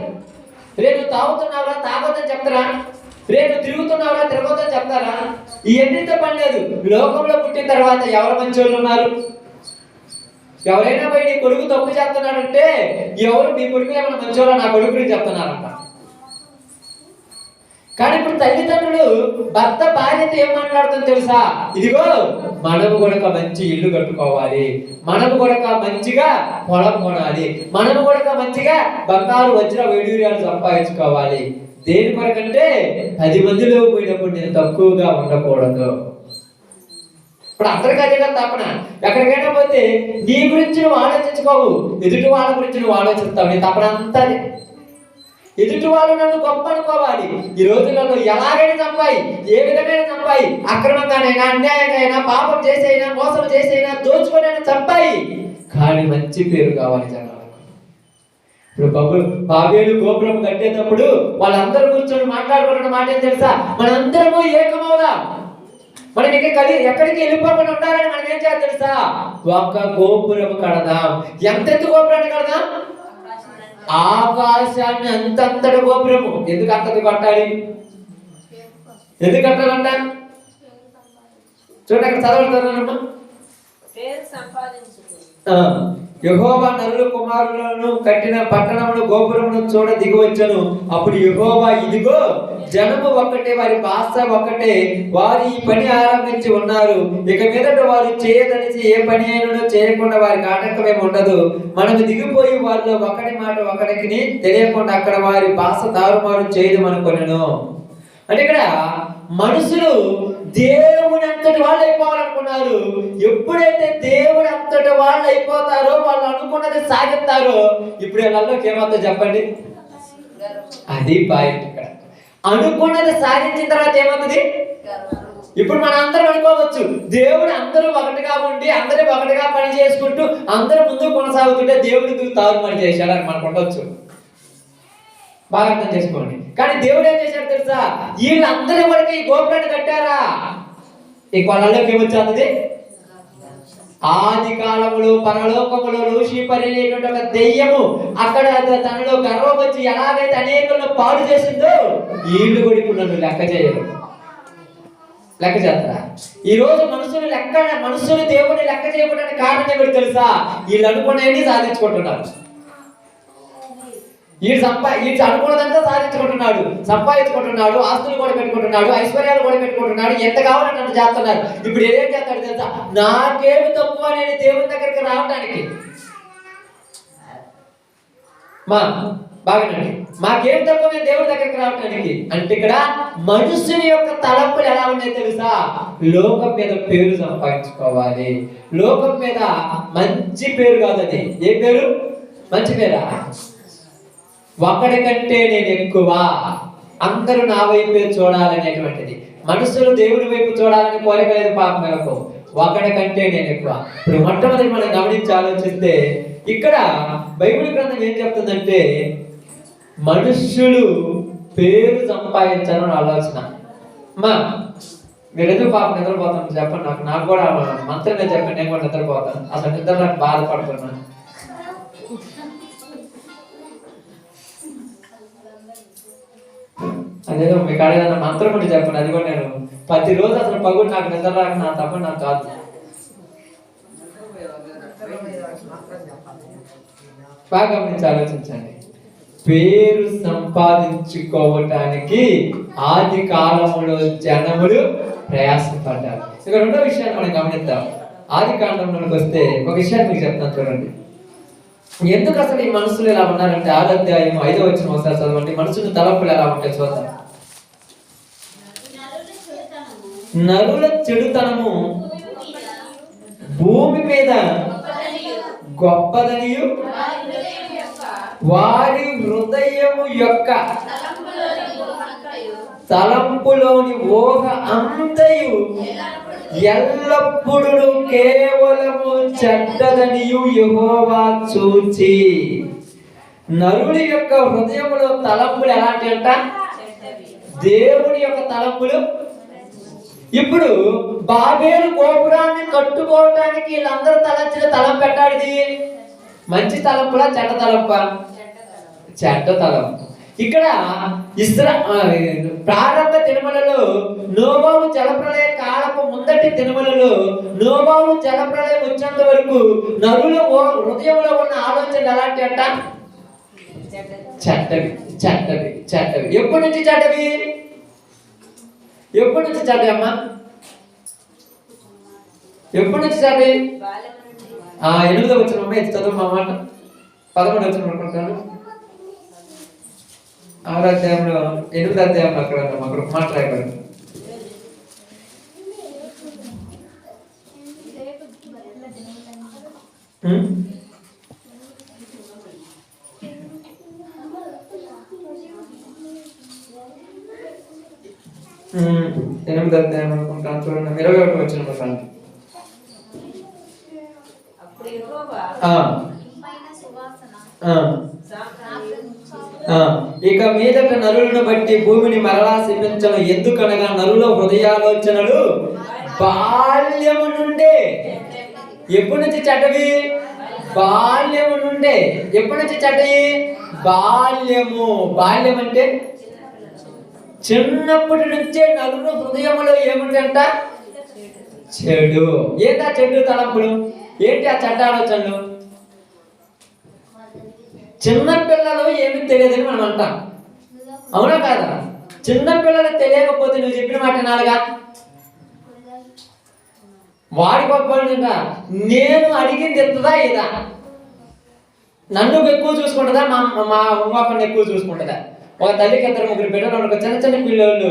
రేపు తాగుతున్నావురా, తాగొద్దని చెప్తారా? రేపు తిరుగుతున్నావురా, తిరగొద్దని చెప్తారా? ఇవన్నీతో పని లేదు. లోకంలో పుట్టిన తర్వాత ఎవరు మంచి వాళ్ళు ఉన్నారు? ఎవరైనా పోయి నీ కొడుకు తప్పు చేస్తున్నాడంటే ఎవరు మీ కొడుకులు ఏమైనా మంచోళ్ళ, నా కొడుకు గురించి చెప్తున్నారంట. కానీ ఇప్పుడు తల్లిదండ్రులు భర్త భార్యతో ఏం మాట్లాడుతుందో తెలుసా? ఇదిగో మనము కూడా మంచి ఇల్లు కట్టుకోవాలి, మనము కూడా మంచిగా పొలం కొనాలి, మనము కూడా మంచిగా బంగారు వజ్ర వైడూర్యాలు సంపాదించుకోవాలి. దేని కొరకంటే 10 మందిలో పోయినప్పుడు నేను తక్కువగా ఉండకూడదు. ఇప్పుడు అందరికీ అదే కదా తపన. ఎక్కడికైనా పోతే నీ గురించి నువ్వు ఆలోచించుకోవు, ఎదుటి వాళ్ళ గురించి నువ్వు ఆలోచిస్తావు. నీ తపన అంతా ఎదుటి వాళ్ళు నన్ను గొప్ప అనుకోవాలి. ఈ రోజులలో ఎలాగైనా చంపాయి, ఏ విధమైన చంపాయి, అక్రమంగానైనా, అన్యాయంగా, పాపం చేసైనా, మోసం చేసైనా, దోచుకొనైనా చంపాయి, కానీ మంచి పేరు కావాలి జనాలకు. ఇప్పుడు బాబేలు గోపురం కట్టేటప్పుడు వాళ్ళందరూ కూర్చొని మాట్లాడుకున్న మాట ఏం తెలుసా? మనందరము ఏకమవుదాం, మనం ఎక్కడికి వెళ్ళిపోకుండా ఉండాలని మనం ఏం చేయాలి తెలుసా? ఒక గోపురం కడదాం. ఎంతెత్తు గోపురాన్ని కడదాం? ఆకాశాన్ని అంతంతటి గోపురము. ఎందుకు అంతటి కట్టాలి? ఎందుకు కట్టాలంట? చూడండి అక్కడ చదవడతారమ్మా. యెహోవా నరుల కుమారులను కట్టిన పట్టణమును గోపురమును చూడ దిగివచ్చెను. అప్పుడు యెహోవా, ఇదిగో జనము ఒక్కటే, వారి భాష ఒక్కటే, వారు ఈ పని ఆరంభించి ఉన్నారు. ఇక మీదట వారు చేయదలిచి ఏ పని అయినా చేయకుండా వారికి ఆటంకమేమి ఉండదు. మనము దిగిపోయి వారిలో ఒకటి మాట ఒకరికి తెలియకుండా అక్కడ వారి భాష తారుమారు చేయదు అనుకొనెను. అంటే ఇక్కడ మనుషులు దేవుని అంతటి వాళ్ళు అయిపోవాలనుకున్నారు. ఎప్పుడైతే దేవుడు అంతటి వాళ్ళు అయిపోతారో, వాళ్ళు అనుకున్నది సాగిస్తారో, ఇప్పుడు వీళ్ళలోకి ఏమవుతుందో చెప్పండి? అది పాయింట్. ఇక్కడ అనుకున్నది సాధించిన తర్వాత ఏమవుతుంది? ఇప్పుడు మన అందరం అనుకోవచ్చు, దేవుడు అందరూ ఒకటిగా ఉండి అందరూ ఒకటిగా పని చేసుకుంటూ అందరూ ముందుకు కొనసాగుతుంటే దేవుడు ఎందుకు తారుమారు చేశాడు అని మనకు ఉండొచ్చు. బాగా అర్థం చేసుకోండి. కానీ దేవుడు ఏం చేశాడు తెలుసా? వీళ్ళందరూ కూడా ఈ గోపురాన్ని కట్టారా, ఈ వాళ్ళలోకి ఏమొచ్చేది? ఆది కాలంలో పరలోకములో లూసిఫర్ అనేటువంటి ఒక దెయ్యము అక్కడ తనలో గర్వం వచ్చి ఎలాగైతే అనేకులను పాడు చేసిందో, వీళ్ళు కూడా ఇప్పుడు నన్ను లెక్క చేయరు. లెక్క చేస్తారా? ఈ రోజు మనుషులు దేవుడిని లెక్క చేయడానికి కారణం ఏమిటి తెలుసా? వీళ్ళు అనుకునేది సాధించుకుంటున్నారు. వీడు అనుకున్నదంతా సాధించుకుంటున్నాడు, సంపాదించుకుంటున్నాడు, ఆస్తులు కూడా పెట్టుకుంటున్నాడు, ఐశ్వర్యాలు కూడా పెట్టుకుంటున్నాడు, ఎంత కావాలని నన్ను చేస్తున్నారు. ఇప్పుడు ఏం చేస్తాడు తెలుసా? నాకేమి తక్కువ నేను దేవుని దగ్గరికి రావడానికి, బాగానండి, మాకేం తక్కువ నేను దేవుడి దగ్గరికి రావడానికి అంటే ఇక్కడ మనుషుని యొక్క తలంపులు ఎలా ఉన్నాయి తెలుసా? లోకం మీద పేరు సంపాదించుకోవాలి, లోకం మీద మంచి పేరు కాదు. అది ఏ పేరు? మంచి పేరా? ఒకడి కంటే నేను ఎక్కువ, అందరూ నా వైపే చూడాలనేటువంటిది. మనుషులు దేవుడి వైపు చూడాలని కోరికలేదు పాపలకు. ఒకడి కంటే నేను ఎక్కువ. ఇప్పుడు మొట్టమొదటి మనం గమనించి ఆలోచిస్తే ఇక్కడ బైబిల్ గ్రంథం ఏం చెప్తుందంటే, మనుష్యులు పేరు సంపాదించాలని ఆలోచన. మీరు ఎందుకు పాపం నిద్రపోతాను చెప్పండి. నాకు కూడా మంత్రంగా చెప్పండి, నేను కూడా నిద్రపోతాను. అసలు నిద్ర నాకు బాధపడుతున్నాను. అదేదో మీ కాడ ఏదైనా మంత్రం ఉంటే చెప్పండి, అది కూడా నేను ప్రతిరోజు అసలు పగుడు నాకు నిద్ర రాక నా తప్ప నాకు కాదు. బాగా గమనించి ఆలోచించండి. పేరు సంపాదించుకోవటానికి ఆది కాలంలో జనములు ప్రయాసపడ్డారు. ఇక రెండో విషయాన్ని మనం గమనిద్దాం. ఆది కాలంలోకి వస్తే ఒక విషయాన్ని మీకు చెప్తాను చూడండి. ఎందుకు అసలు ఈ మనుషులు ఎలా ఉన్నారంటే 6వ అధ్యాయం 5వ వచనం ఒకసారి చదవండి. మనుషుల తలంపులు ఎలా ఉంటాయి చూద్దాం. నరుల చెడుతనము భూమి మీద గొప్పదనియు వారి హృదయము యొక్క తలంపులోని ఊహ అంతయు ఎల్లప్పుడూ కేవలము చెడ్డదనియు యెహోవా చూచి. నరుడి యొక్క హృదయములో తలంపులు ఎలాంటి అంట? దేవుని యొక్క తలంపులు. ఇప్పుడు బాబేలు గోపురాన్ని కట్టుకోవడానికి వీళ్ళందరూ తలంచిన తలం పెట్టాడిది మంచి తలంపులా చెడ్డ తలంప? చెడ్డ తలంపు. ఇక్కడ ప్రారంభ దినములలో నోవాహు జలప్రలయ కాలపు ముందటి దినములలో నోవాహు జలప్రలయం వచ్చేంత వరకు నరుల హృదయంలో ఉన్న ఆలోచన ఎలాంటి అంట? చెడ్డవి చెడ్డవి చెడ్డవి. ఎప్పటి నుంచి చెడ్డవి? ఎప్పటి నుంచి చెడ్డవి అమ్మా? ఎప్పటి నుంచి చెడ్డవి? 8వ వచనం అమ్మ, ఇది చదువు మా మాట. 11వ వచనం అనుకుంటాను. 6వ అధ్యాయంలో 8వ అధ్యాయంలో అక్కడ మాట్లాడబడి ఎనిమిది అధ్యాయం అనుకుంటాను. చూడండి 21వ వచనం అనుకుంటాను. ఇక మీదట నరులను బట్టి భూమిని మరలా శపించను, ఎందుకనగా నరుల హృదయాలోచనలు బాల్యము నుండే. ఎప్పటి నుంచి చెడ్డవి? బాల్యము నుండే. ఎప్పటి నుంచి చెడ్డవి? బాల్యము. బాల్యం అంటే చిన్నప్పటి నుంచే నరుల హృదయములో ఏముంటంట? చెడు. ఏంటా చెడు తలంపులు? ఏంటి ఆ చెడ్డ ఆలోచనలు? చిన్న పిల్లలు ఏమి తెలియదని మనం అంటాం, అవునా కాదా? చిన్న పిల్లలు తెలియకపోతే నువ్వు చెప్పిన మాట వినాలిగా. వాడి గొప్ప నేను అడిగింది ఎత్తుదా ఇదా? నన్ను ఎక్కువ చూసుకుంటుందా, మా ఉమ్మని ఎక్కువ చూసుకుంటుందా? ఒక తల్లికి 2-3 బిడ్డలు అనుకో, చిన్న చిన్న పిల్లలు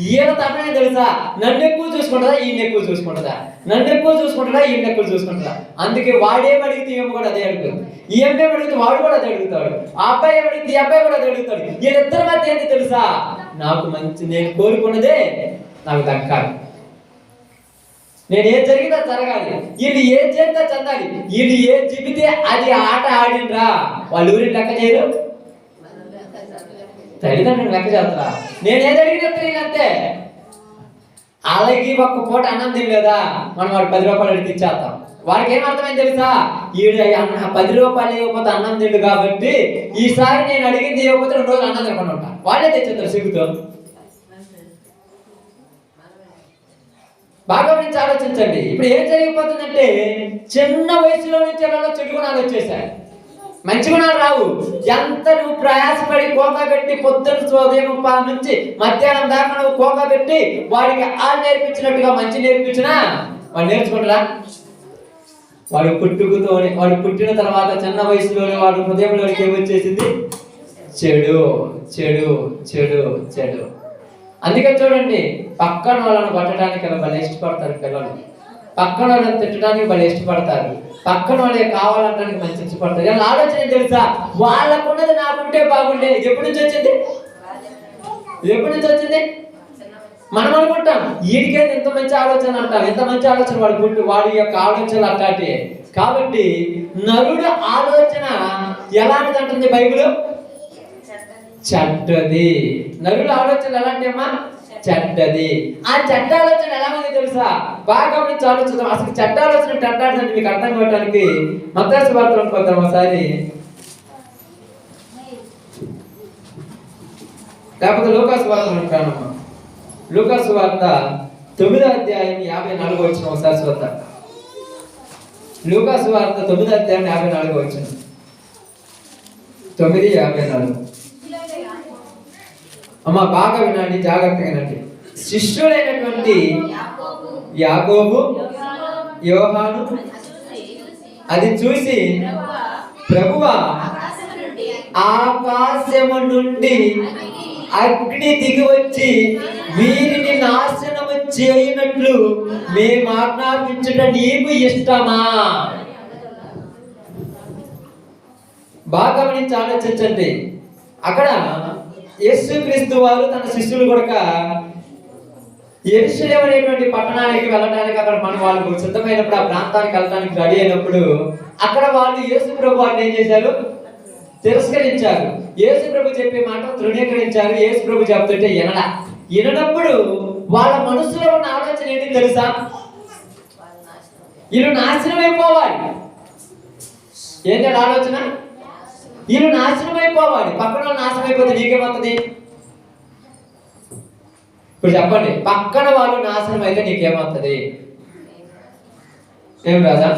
ఈయన తప్పనే తెలుసా, నన్ను ఎక్కువ చూసుకుంటుందా ఈయన ఎక్కువ చూసుకుంటుందా, నన్ను ఎక్కువ చూసుకుంటుందా ఈయన ఎక్కువ చూసుకుంటుందా? అందుకే వాడేం అడిగితే ఏమో కూడా అదే అడుగుతుంది, ఈ అబ్బాయి అడిగితే వాడు కూడా అదే అడుగుతాడు, ఆ అబ్బాయి అడిగితే ఈ అబ్బాయి కూడా అదే అడుగుతాడు. వీళ్ళిద్దరి మధ్య ఏంటి తెలుసా? నాకు మంచి, నేను కోరుకున్నదే నాకు దక్కాలి, నేను ఏం జరిగినా జరగాలి, వీళ్ళు ఏం చేస్తే చెందాలి, వీళ్ళు ఏం చెబితే అది ఆట ఆడినరా. వాళ్ళు ఊరిని లెక్క చేయరు, తల్లిదండ్రులు లెక్క చేస్తారా? నేను ఏది అడిగినా తెలియనంతే. అలాగే ఒక్క పూట అన్నం తినలేదా, మనం వాడు 10 రూపాయలు అడిగి ఇచ్చేస్తాం. వాడికి ఏం అర్థమైంది తెలుసా? ఈడు 10 రూపాయలు ఇవ్వకపోతే అన్నం తిండు కాబట్టి ఈసారి నేను అడిగింది ఇవ్వకపోతే 2 రోజులు అన్నం తినకుండా ఉంటా. వాళ్ళే తెచ్చేస్తారు సిగ్గుతో. బాగా నుంచి ఆలోచించండి. ఇప్పుడు ఏం జరిగిపోతుందంటే చిన్న వయసులో నుంచి ఎలా చెడు గుణాలు వచ్చేసాయి, మంచి గుణాలు రావు. ఎంత నువ్వు ప్రయాసపడి కోకా పెట్టి పొద్దున్న ఉదయం నుంచి మధ్యాహ్నం దాకా నువ్వు కోకా పెట్టి వాడికి నేర్పించినట్టుగా మంచి నేర్పించినా వాడు నేర్చుకుంటారా? వాడు వాడు పుట్టిన తర్వాత చిన్న వయసులోనే వాడు హృదయంలోకి ఏమొచ్చేసింది? చెడు చెడు చెడు చెడు. అందుకే చూడండి, పక్కన వాళ్ళని కొట్టడానికి భలే ఇష్టపడతారు పిల్లలు, పక్కన వాళ్ళని తిట్టడానికి భలే ఇష్టపడతారు, పక్కన వాళ్ళే కావాలంటానికి మంచి ఇష్టపడతారు. ఇలా ఆలోచన తెలుసా? వాళ్ళకున్నది నాకుంటే బాగుండే. ఎప్పటి నుంచి వచ్చింది? ఎప్పటి నుంచి వచ్చింది? మనం అనుకుంటాం వీడికేది ఎంత మంచి ఆలోచన అంటాం, ఎంత మంచి ఆలోచన వాడి యొక్క ఆలోచనలు అట్టాటి. కాబట్టి నరుడు ఆలోచన ఎలాంటిది అంటుంది బైబిల్? చెడ్డది. నరుల ఆలోచన ఎలాంటి అమ్మా? చెడ్డది. ఆ చెడ్డ ఆలోచన ఎలా ఉంది తెలుసా? బాగా గమనించి ఆలోచిద్దాం. అసలు చెడ్డ ఆలోచన చెడ్డాడంటే మీకు అర్థం కావడానికి మత్తయి సువార్త అనుకుందాం ఒకసారి, లేకపోతే లూకా సువార్త అనుకుంటానమ్మా. లూకా సువార్త 9వ అధ్యాయం 54వ వచనం ఒకసారి చూద్దాం. లూకా సువార్త 9వ అధ్యాయం 54వ వచనం. 9:54. అమ్మ బాగా వినండి, జాగ్రత్తగా వినండి. శిష్యుడైనటువంటి యాకోబు, యోహాను అది చూసి, ప్రభువా, ఆకాశము నుండి అగ్ని దిగి వచ్చి వీరిని నాశనము చేయనట్లు మేము ఆజ్ఞాపించుట నీకు ఇష్టమా? బాగా గమనించి ఆలోచించండి. అక్కడ యేసుక్రీస్తు వారు తన శిష్యులు కూడా యెరూషలేము అనేటువంటి పట్టణానికి వెళ్ళడానికి అక్కడ మన వాళ్ళు సిద్ధమైనప్పుడు, ఆ ప్రాంతానికి వెళ్ళడానికి రెడీ అయినప్పుడు అక్కడ వాళ్ళు యేసు ప్రభు వారిని ఏం చేశారు? తిరస్కరించారు. యేసు ప్రభు చెప్పే మాట తృణీకరించారు. యేసు ప్రభు చెప్తుంటే వినప్పుడు వాళ్ళ మనసులో ఉన్న ఆలోచన ఏంటి తెలుసా? వీళ్ళు నాశనం అయిపోవాలి. ఏంటి ఆలోచన? వీళ్ళు నాశనం అయిపోవాలి. పక్కన వాళ్ళు నాశనం అయిపోతే నీకేమవుతుంది? ఇప్పుడు చెప్పండి, పక్కన వాళ్ళు నాశనం అయితే నీకేమవుతుంది? ఏం రాదా?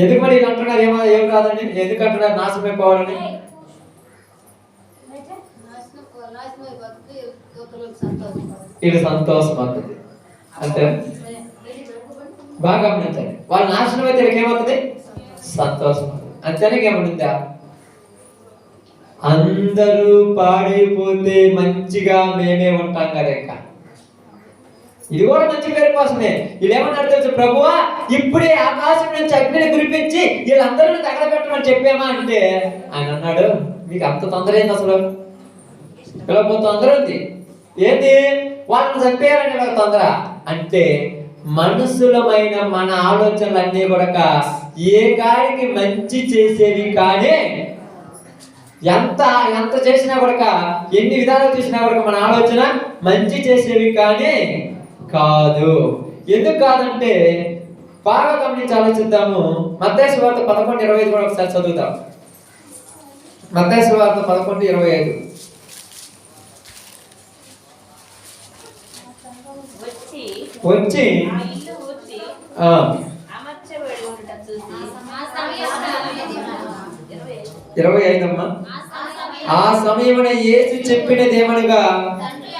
ఎందుకు మరి ఇలా అంటున్నారు? ఏం రాదండి? ఎందుకు అంటున్నారు నాశనం అయిపోవాలని? ఇది సంతోషం అవుతుంది అంటే బాగా గమనించండి. వాళ్ళు నాశనం అయితే ఏమవుతుంది? సంతోషం. అంతేనే ఏమవుతుందా? అందరూ పాడైపోతే మంచిగా మేమే ఉంటాం కదా. ఇంకా ఇది కూడా మంచి పేరు కోసమే. వీళ్ళు ఏమన్నారు తెలుసు? ప్రభువా, ఇప్పుడే ఆకాశం నుంచి అగ్నిని కురిపించి వీళ్ళందరూ తగలబెట్టమని చెప్పామా అంటే ఆయన అన్నాడు, మీకు అంత తొందర ఏంది అసలు? పిల్లపో తొందర ఉంది ఏంటి? వాళ్ళని చంపేయాలని తొందర అంటే మనుషులమైన మన ఆలోచనలన్నీ కూడా ఏ గాడికి మంచి చేసేవి కానీ ఎంత చేసినా కూడా ఎన్ని విధాలు చేసినా కూడా మన ఆలోచన మంచి చేసేవి కానీ కాదు. ఎందుకు కాదంటే బాగా గమనించి ఆలోచిద్దాము. మత్తయి సువార్త 11:25 కూడా ఒకసారి చదువుతాం. మత్తయి సువార్త 11:25. వచ్చి 25 అమ్మా. ఆ సమయమున యేసు చెప్పినదేమనగా,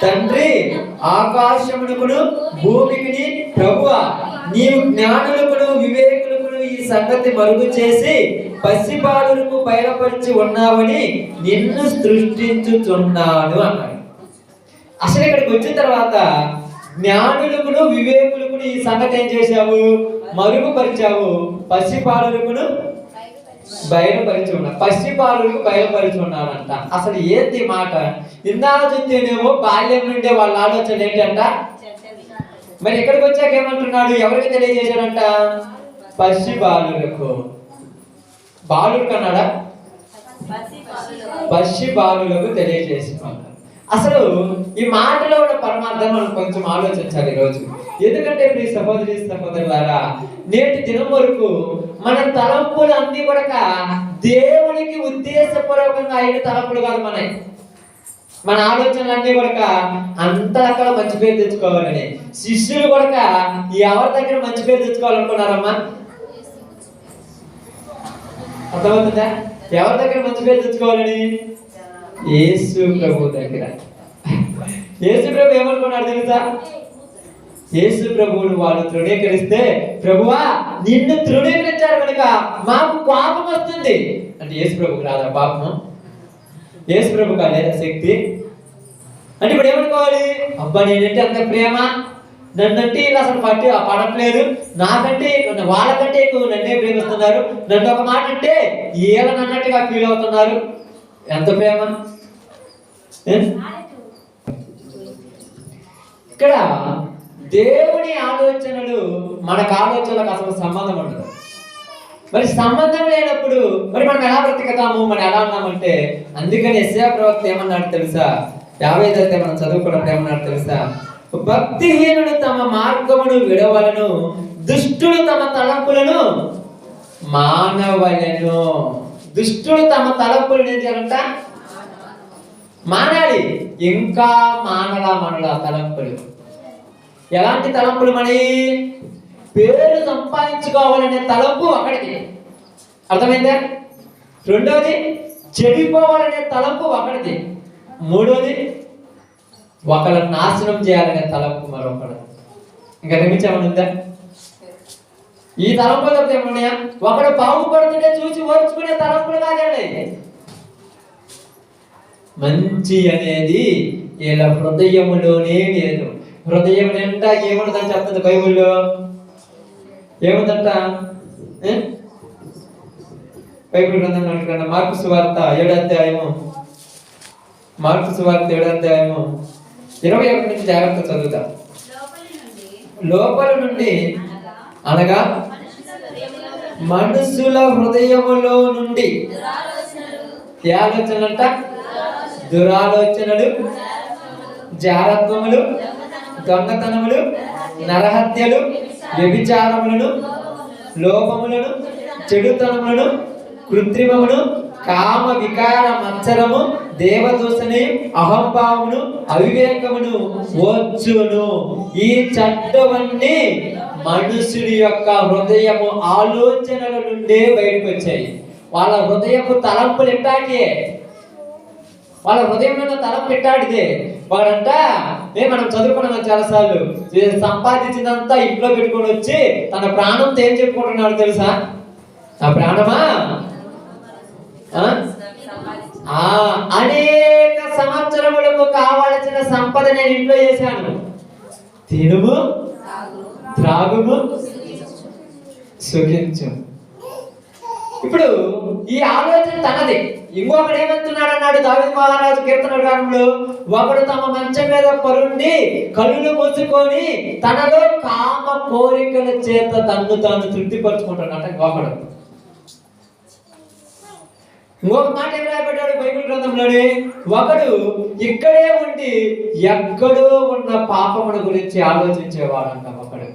తండ్రి, ఆకాశమునకును భూమికిని ప్రభువా, నీవు జ్ఞానులకును వివేకులకును ఈ సంగతి మరుగు చేసి పసిబాలులకు బయలుపరిచి ఉన్నావని నిన్ను సృష్టించుచున్నాను అన్నాడు. అసలు ఇక్కడికి వచ్చిన తర్వాత జ్ఞానులకును వివేకులకును ఈ సంగతి ఏం చేశావు? మరుగుపరిచావు. పసిబాలులకును బయలుపరిచి ఉన్నాడు. పసిబాలులకు బయలుపరిచి ఉన్నాడంట. అసలు ఏంటి మాట? ఇందాక చూస్తేనేమో బాల్యం నుండే వాళ్ళ ఆలోచన ఏంటంట. మరి ఎక్కడికి వచ్చాక ఏమంటున్నాడు? ఎవరికి తెలియజేశాడంట? పసిబాలులకు. బాలులకు అన్నాడా? పసిబాలులకు తెలియజేస్తున్నాడు. అసలు ఈ మాటలో ఉన్న పరమార్థం మనం కొంచెం ఆలోచించాలి ఈరోజు. ఎందుకంటే మీ సహోదరి సహోదరులారా, నేటి దినం వరకు మన తలంపులు అన్ని కూడా దేవునికి ఉద్దేశపూర్వకంగా అయిన తలంపులు కాదు. మన ఆలోచనలు అన్ని కూడా అంత అక్కడ మంచి పేరు తెచ్చుకోవాలని. శిష్యులు కూడా ఎవరి దగ్గర మంచి పేరు తెచ్చుకోవాలనుకున్నారమ్మా? అర్థమవుతుందా? ఎవరి దగ్గర మంచి పేరు తెచ్చుకోవాలని? యేసు ప్రభు దగ్గర. యేసు ప్రభు ఏమనుకున్నాడు తెలుసా? యేసు ప్రభువును వాళ్ళు తృణీకరిస్తే, ప్రభువా నిన్ను తృణీకరించారు కనుక మాకు పాపం వస్తుంది అంటే యేసు ప్రభుకి రాదా పాపము? యేసు ప్రభు కాలేదా శక్తి? అంటే ఇప్పుడు ఏమనుకోవాలి? అబ్బా నేనంటే అంత ప్రేమ, నన్నంటే ఇలా అసలు పడట్లేదు, నాకంటే వాళ్ళకంటే ఎక్కువ నన్నే ప్రేమిస్తున్నారు, నన్ను ఒక మాట అంటే ఏళ్ళని అన్నట్టుగా ఫీల్ అవుతున్నారు. ఎంత ప్రేమ! ఇక్కడ దేవుని ఆలోచనలు మనకు ఆలోచనలకు అసలు సంబంధం ఉండదు. మరి సంబంధం లేనప్పుడు మరి మనం ఎలా బ్రతికతాము? మనం ఎలా ఉన్నామంటే, అందుకని యెషయా ప్రవక్త ఏమన్నాడు తెలుసా? 50 మనం చదువుకున్నప్పుడు ఏమన్నాడు తెలుసా? భక్తిహీనుడు తమ మార్గమును విడవలను, దుష్టులు తమ తలంపులను మానవలను. దుష్టులు తమ తలంపులను ఏం చేయాలంట? మానాలి. ఇంకా మనల తలంపులు. ఎలాంటి తలంపులు? మరి పేరు సంపాదించుకోవాలనే తలంపు ఒకటిది, అర్థమైందా? రెండోది చెడిపోవాలనే తలంపు ఒకటిది. మూడోది ఒకళ్ళని నాశనం చేయాలనే తలంపు మరొకటి. ఇంకా నిమిషం ఈ తలంపులు తప్ప ఏమన్నాయా? ఒకడు బాగుపడుతుంటే చూసి ఓర్చుకునే తలంపులు కాదండి. మంచి అనేది ఇలా హృదయములోనే లేదు. హృదయం నిండా ఏముండదని చెప్తుంది బైబిల్లో. ఏముందంట? బైబిల్ గ్రంథం అంటున్నా మార్కు సువార్త 7వ అధ్యాయము. మార్కు సువార్త 7వ అధ్యాయము 21 నుంచి జాగ్రత్త చదువుతా. లోపల నుండి అనగా మనుషుల హృదయములో నుండి ఏ ఆలోచనలంట? దురాలోచనలు జారత్వములు, దొంగతనములు, నరహత్యలు, వ్యభిచారములను, లోపములను, చెడుతనములను, కృత్రిమమును, కామ వికార మత్సరము, దేవదూషణి, అహంభావమును, అవివేకమును వచ్చును. ఈ చెడ్డవన్నీ మనుషుడి యొక్క హృదయము ఆలోచనల నుండే బయటకు వచ్చాయి. వాళ్ళ హృదయపు తలంపులు ఎట్టాకే, వాళ్ళ హృదయంలో తలం పెట్టాడిదే. వాడంట మనం చదువుకున్నాం చాలాసార్లు, సంపాదించినంతా ఇంట్లో పెట్టుకొని వచ్చి తన ప్రాణంతో ఏం చెప్పుకుంటున్నాడు తెలుసా? ఆ ప్రాణమా, అనేక సంవత్సరములకు కావలసిన సంపద నేను ఇంట్లో చేశాను, తినుము, త్రాగుము, సుఖించు. ఇప్పుడు ఈ ఆలోచన తనది. ఇంకొకడు ఏమంటున్నాడు అన్నాడు దావీదు మహారాజు కీర్తన గ్రంథంలో, ఒకడు తమ మంచం మీద పరుండి కళ్ళు మూసుకొని తనలో కామ కోరికల చేత తన్ను తాను తృప్తిపరుచుకుంటాడు. ఇంకొకడు ఇంకొక మాట ఏం రాయబడ్డాడు బైబిల్ గ్రంథంలోనే, ఒకడు ఇక్కడే ఉండి ఎక్కడో ఉన్న పాపముల గురించి ఆలోచించేవాడు అంట. ఒకడు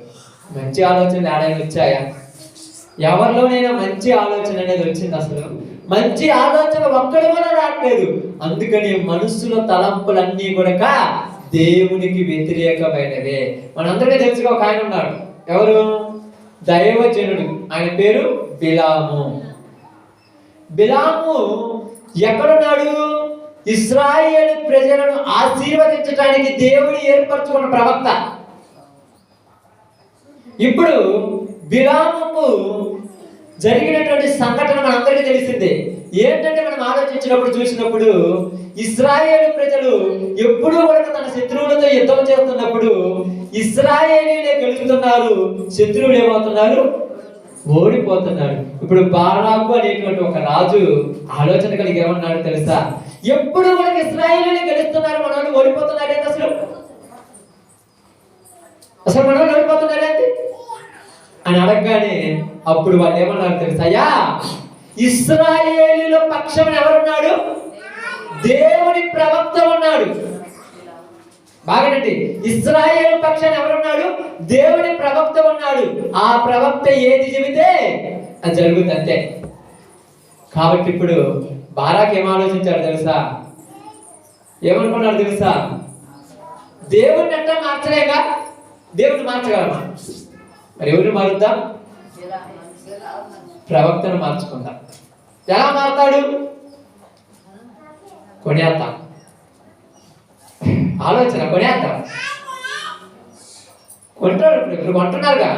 మంచి ఆలోచనలు ఏడైనా వచ్చాయా? ఎవరిలోనైనా మంచి ఆలోచన అనేది వచ్చింది? అసలు మంచి ఆలోచన ఒక్కడి కూడా రావట్లేదు. అందుకని మనస్సులో తలంపులన్నీ కూడా దేవునికి వ్యతిరేకమైనవే. మనందరికీ తెలుసుగా ఒక ఆయన ఉన్నాడు. ఎవరు? దైవజనుడు. ఆయన పేరు బిలాము. బిలాము ఎక్కడున్నాడు? ఇశ్రాయేలు ప్రజలను ఆశీర్వదించడానికి దేవుడు ఏర్పరచుకున్న ప్రవక్త. ఇప్పుడు బిలాముకు జరిగినటువంటి సంఘటన మనందరికీ తెలిసిందే. ఏంటంటే మనం ఆలోచించినప్పుడు చూసినప్పుడు ఇశ్రాయేలు ప్రజలు ఎప్పుడూ కూడా తన శత్రువులతో యుద్ధం చేస్తున్నప్పుడు ఇశ్రాయేలీలే గెలుస్తున్నారు, శత్రువులు ఏమవుతున్నారు? ఓడిపోతున్నారు. ఇప్పుడు బారాకు అనేటువంటి ఒక రాజు ఆలోచన కలిగి ఏమన్నాడు తెలుసా? ఎప్పుడు కూడా ఇశ్రాయేలీలే గెలుస్తున్నారు, మన వాళ్ళు ఓడిపోతున్నారు ఏంటి? అసలు మన వాళ్ళు ఓడిపోతున్నారు ఏంటి అని అడగగానే అప్పుడు వాళ్ళు ఏమన్నారు తెలుసా? అయ్యా, ఇశ్రాయేలీల పక్షం ఎవరున్నాడు? దేవుని ప్రవక్త ఉన్నాడు. బాగానండి, ఇశ్రాయేలు పక్షాన ఎవరున్నాడు? దేవుని ప్రవక్త ఉన్నాడు. ఆ ప్రవక్త ఏది చెబితే అది జరుగుతుంది అంతే. కాబట్టి ఇప్పుడు బారాక్ ఏం ఆలోచించాడు తెలుసా? ఏమనుకున్నాడు తెలుసా? దేవుడిని అంతా మార్చలేగా, దేవుడిని మార్చగలమా? మరి ఎవరిని మారుద్దాం? ప్రవక్తను మార్చుకుందాం. ఎలా మారుతాడు? కొనేద్దాం. ఆలోచన కొనేద్దాం. కొంటారు. ఇప్పుడు కొంటున్నారుగా,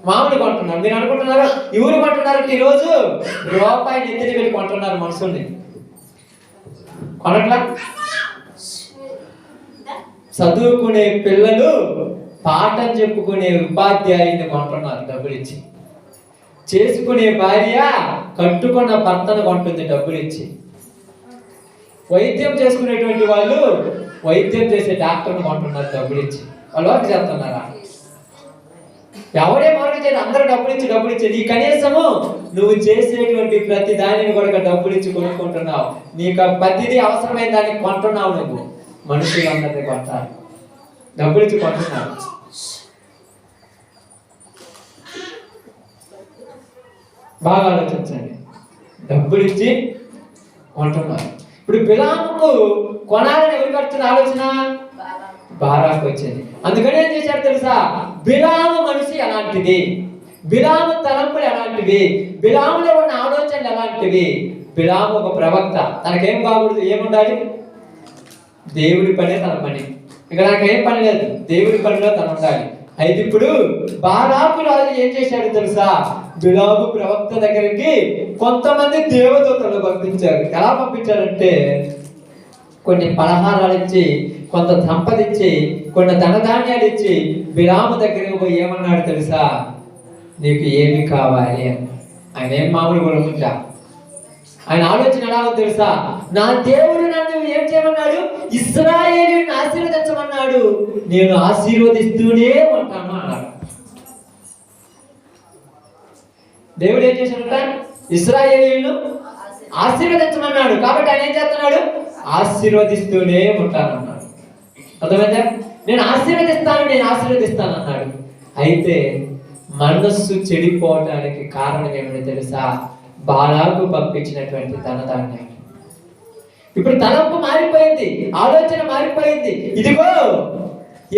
మామూలు కొంటున్నారు. మీరు అనుకుంటున్నారు ఎవరు కొంటున్నారు? ఈరోజు రూపాయి నెత్తిని వెళ్ళి కొంటున్నారు మనుషుల్ని. కొనట్లా? చదువుకునే పిల్లలు పాఠం చెప్పుకునే ఉపాధ్యాయుని కొంటున్నారు డబ్బులు ఇచ్చి. చేసుకునే భార్య కట్టుకున్న భర్తను కొంటుంది డబ్బులు ఇచ్చి. వైద్యం చేసుకునేటువంటి వాళ్ళు వైద్యం చేసే డాక్టర్ని కొంటున్నారు డబ్బులు ఇచ్చి. వాళ్ళు వర్క్ చేస్తున్నారా? ఎవరే వర్క్ చేయదు, అందరూ డబ్బులు ఇచ్చి నీ కనీసము నువ్వు చేసేటువంటి ప్రతి దానిని కూడా డబ్బులు ఇచ్చి కొనుక్కుంటున్నావు. నీకు ప్రతిదీ అవసరమైన దాన్ని కొంటున్నావు. నువ్వు మనుషులు అందరినీ కొంటారు, డబ్బులు ఇచ్చి కొంటున్నావు. బాగా ఆలోచించండి. డబ్బులు ఇచ్చి కొంటున్నారు. ఇప్పుడు బిలాముకు కొనాలని ఎవరికి వచ్చిన ఆలోచన? బారాకు వచ్చింది. అందుకని ఏం చేశాడు తెలుసా? బిలాము మనసు ఎలాంటిది, బిలాము తలంపులు ఎలాంటివి, బిలాములో ఉన్న ఆలోచనలు ఎలాంటివి. బిలాము ఒక ప్రవక్త. తనకేం బాగుండదు, ఏముండాలి? దేవుడి పనే తన పని. ఇక నాకేం పని లేదు, దేవుడి పనిలో తను ఉండాలి. అయితే ఇప్పుడు బారాకు రాజు ఏం చేశాడు తెలుసా? బిలాము ప్రవక్త దగ్గరికి కొంతమంది దేవదూతలు పంపించారు. ఎలా పంపించారంటే కొన్ని పలహారాలు ఇచ్చి, కొంత సంపద ఇచ్చి, కొన్ని ధనధాన్యాలు ఇచ్చి బిలాము దగ్గరికి పోయి ఏమన్నాడు తెలుసా? నీకు ఏమి కావాలి అని. ఆయన ఏం మామూలు కూడా ఉంటా. ఆయన ఆలోచన ఎలా ఉంది తెలుసా? నా దేవుడు నన్ను ఏం చేయమన్నాడు? ఇశ్రాయేలుని ఆశీర్వదించమన్నాడు, నేను ఆశీర్వదిస్తూనే ఉంటాను అన్నాడు. దేవుడు ఏం చేశాడట? ఇశ్రాయేలును ఆశీర్వదించమన్నాడు. కాబట్టి ఆయన ఏం చేస్తున్నాడు? ఆశీర్వదిస్తూనే ఉంటాను అన్నాడు. అర్థమైందా? నేను ఆశీర్వదిస్తాను అన్నాడు. అయితే మనస్సు చెడిపోవటానికి కారణం ఏమని తెలుసా? బాలాకు పంపించినటువంటి ధనధాన్యాలు. ఇప్పుడు తలంపు మారిపోయింది, ఆలోచన మారిపోయింది. ఇదిగో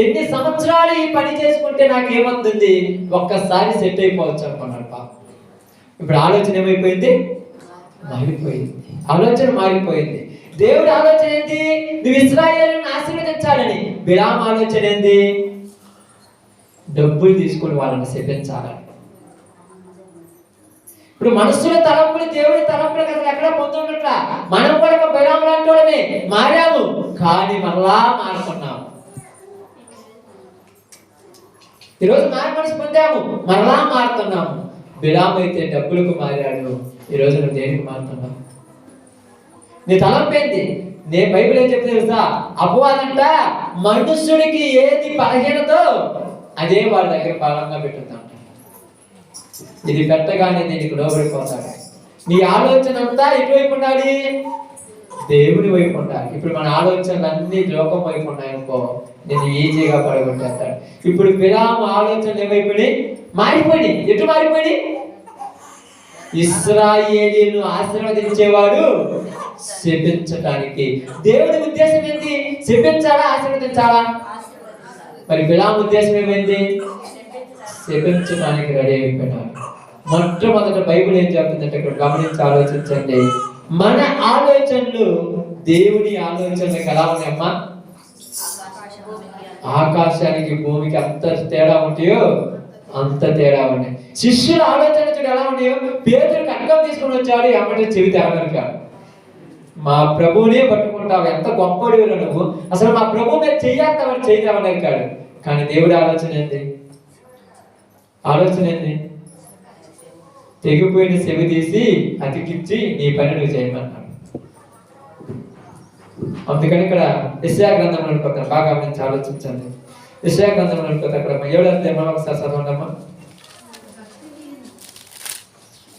ఎన్ని సంవత్సరాలు ఈ పని చేసుకుంటే నాకేమవుతుంది, ఒక్కసారి సెట్ అయిపోవచ్చు అనుకున్నాడు పాప. ఇప్పుడు ఆలోచన ఏమైపోయింది? మారిపోయింది. ఆలోచన మారిపోయింది. దేవుడి ఆలోచన ఏంటి? నువ్వు ఇశ్రాయేలును ఆశీర్వదించాలని. బిలాము ఆలోచన ఏంటి? డబ్బులు తీసుకుని వాళ్ళని శపించాలని. ఇప్పుడు మనస్సులో తలంపులు దేవుడి తలంపులు కదా ఎక్కడ పొందుతున్నట్లా. మనం కూడా ఒక బిలాము లాంటి వాళ్ళమే, మారాము కానీ మళ్ళా మారుకున్నాము. ఈరోజు మారు మనసు పొందాము, మరలా మారుతున్నాము. బిలాము అయితే డబ్బులకు మారాడు. ఈరోజు నువ్వు దేనికి మారుతున్నావు? నీ తలంపేంది? నేను బైబిల్ ఏం చెప్తే తెలుసా? అపవాదంట మనుష్యుడికి ఏది బలహీనతో అదే వాడి దగ్గర బలంగా పెట్టుకుంటా. ఇది పెట్టగానే దీనికి లోబడిపోతాడు. నీ ఆలోచన అంతా ఎటువైపు ఉండాలి? దేవుడి వైపు ఉండాలి. ఇప్పుడు మన ఆలోచనలు అన్ని లోకం వైపు ఉన్నాయనుకో, నేను ఈజీగా పడగొట్టేస్తాడు. ఇప్పుడు బిలాము ఆలోచనలు ఏమైపోయి మారిపోయి, ఎటు మారిపోయి? ఇశ్రాయేలీయులను ఆశీర్వదించేవాడు శపించటానికి. దేవుడి ఉద్దేశం ఏంటి? శపించాలా ఆశీర్వదించాలా? మరి బిలాము ఉద్దేశం ఏమైంది? శపించడానికి రెడీ అయిపోయినాడు. మొట్టమొదట బైబిల్ ఏం చెప్తుందంటే ఇక్కడ గమనించి ఆలోచించండి. మన ఆలోచనలు దేవుని ఆలోచనలకు ఎలా ఉన్నాయమ్మా? ఆకాశానికి భూమికి అంత తేడా ఉంటాయో అంత తేడా ఉన్నాయి. శిష్యుల ఆలోచనలు ఎలా ఉన్నాయో? పేతురుకి అడ్డం తీసుకుని వచ్చాడు, ఎమ్మటే చెవి తెరగలిగాడు. మా ప్రభువునే పట్టుకుంటావు, ఎంత గొప్పడివి నువ్వు, అసలు మా ప్రభు మీద చెయ్యేస్తామని చేయదేవనరికాడు. కానీ దేవుడి ఆలోచన ఏంది? ఆలోచన ఏంది? తెగిపోయిన చెవి తీసి అతికిచ్చి నీ పని నువ్వు చేయమన్నాడు. అందుకని ఇక్కడ యెషయా గ్రంథంలో అనుకుంటారు, బాగా గమనించి ఆలోచించండి. యెషయా గ్రంథంలో అనుకుంటారు, అక్కడ 7వ అధ్యాయం ఒకసారి చదవండమ్మా.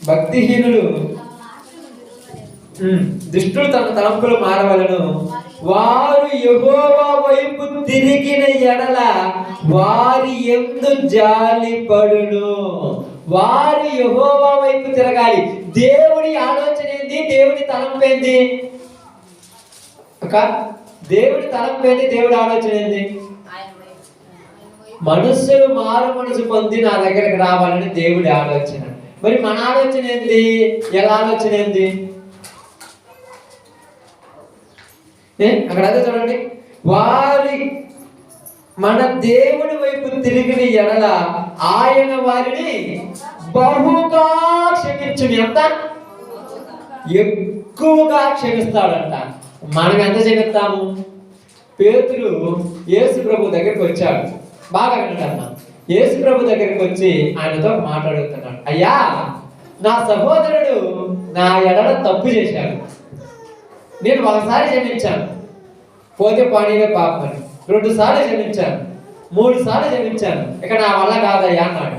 భక్తిహీనులు దుష్టులు తమ తలంపులు మారవలను, వారు యెహోవా వైపు తిరిగిన ఎడల వారి యందు జాలిపడును. వారు యెహోవా వైపు తిరగాలి. దేవుడి ఆలోచన ఏంది? దేవుడి తలంపు ఏంది? దేవుడి తలంపు ఏంది? దేవుడి ఆలోచన ఏంది? మనుషులు మారు మనసు పొంది నా దగ్గరకు రావాలని దేవుడి ఆలోచన. మరి మన ఆలోచన ఏంది? ఎలా ఆలోచన ఏంది? అక్కడ అదే చూడండి, వారి మన దేవుడి వైపు తిరిగిన ఎడల ఆయన వారిని బహుగా క్షమించును. ఎంత ఎక్కువగా క్షమిస్తాడంట. మనం ఎంత క్షమిస్తాము? పేతురు యేసు ప్రభు దగ్గరికి వచ్చాడు. బాగా వింటాను. యేసు ప్రభు దగ్గరికి వచ్చి ఆయనతో మాట్లాడుతున్నాడు. అయ్యా, నా సహోదరుడు నా ఎడల తప్పు చేశాడు, నేను ఒకసారి క్షమించాను, పోతే పానీలే పాపని. 2 సార్లు క్షమించాను, 3 సార్లు క్షమించాను, ఇక నా వల్ల కాదయ్యా అన్నాడు.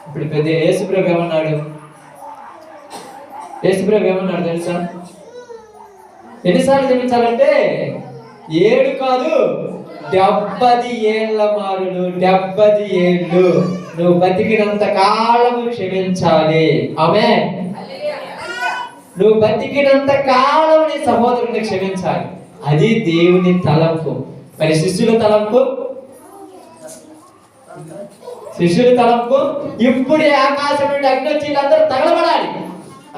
ఇప్పుడు పెద్ద యేసుప్రభు ఏమన్నాడు? యేసుప్రభు ఏమన్నాడు తెలుసా? ఎన్నిసార్లు క్షమించాలంటే 7 కాదు, 70 ఏళ్ల మారులు. 70 ఏళ్ళు నువ్వు బతికినంత కాలము క్షమించాలి. ఆమేన్. నువ్వు బతికినంత కాలం నీ సహోదరుని క్షమించాలి. అది దేవుని తలంపు. మరి శిష్యుల తలంపు? శిష్యుల తలంపు ఇప్పుడే ఆకాశం నుండి అగ్ని వచ్చి వీళ్ళందరూ తగలబడాలి.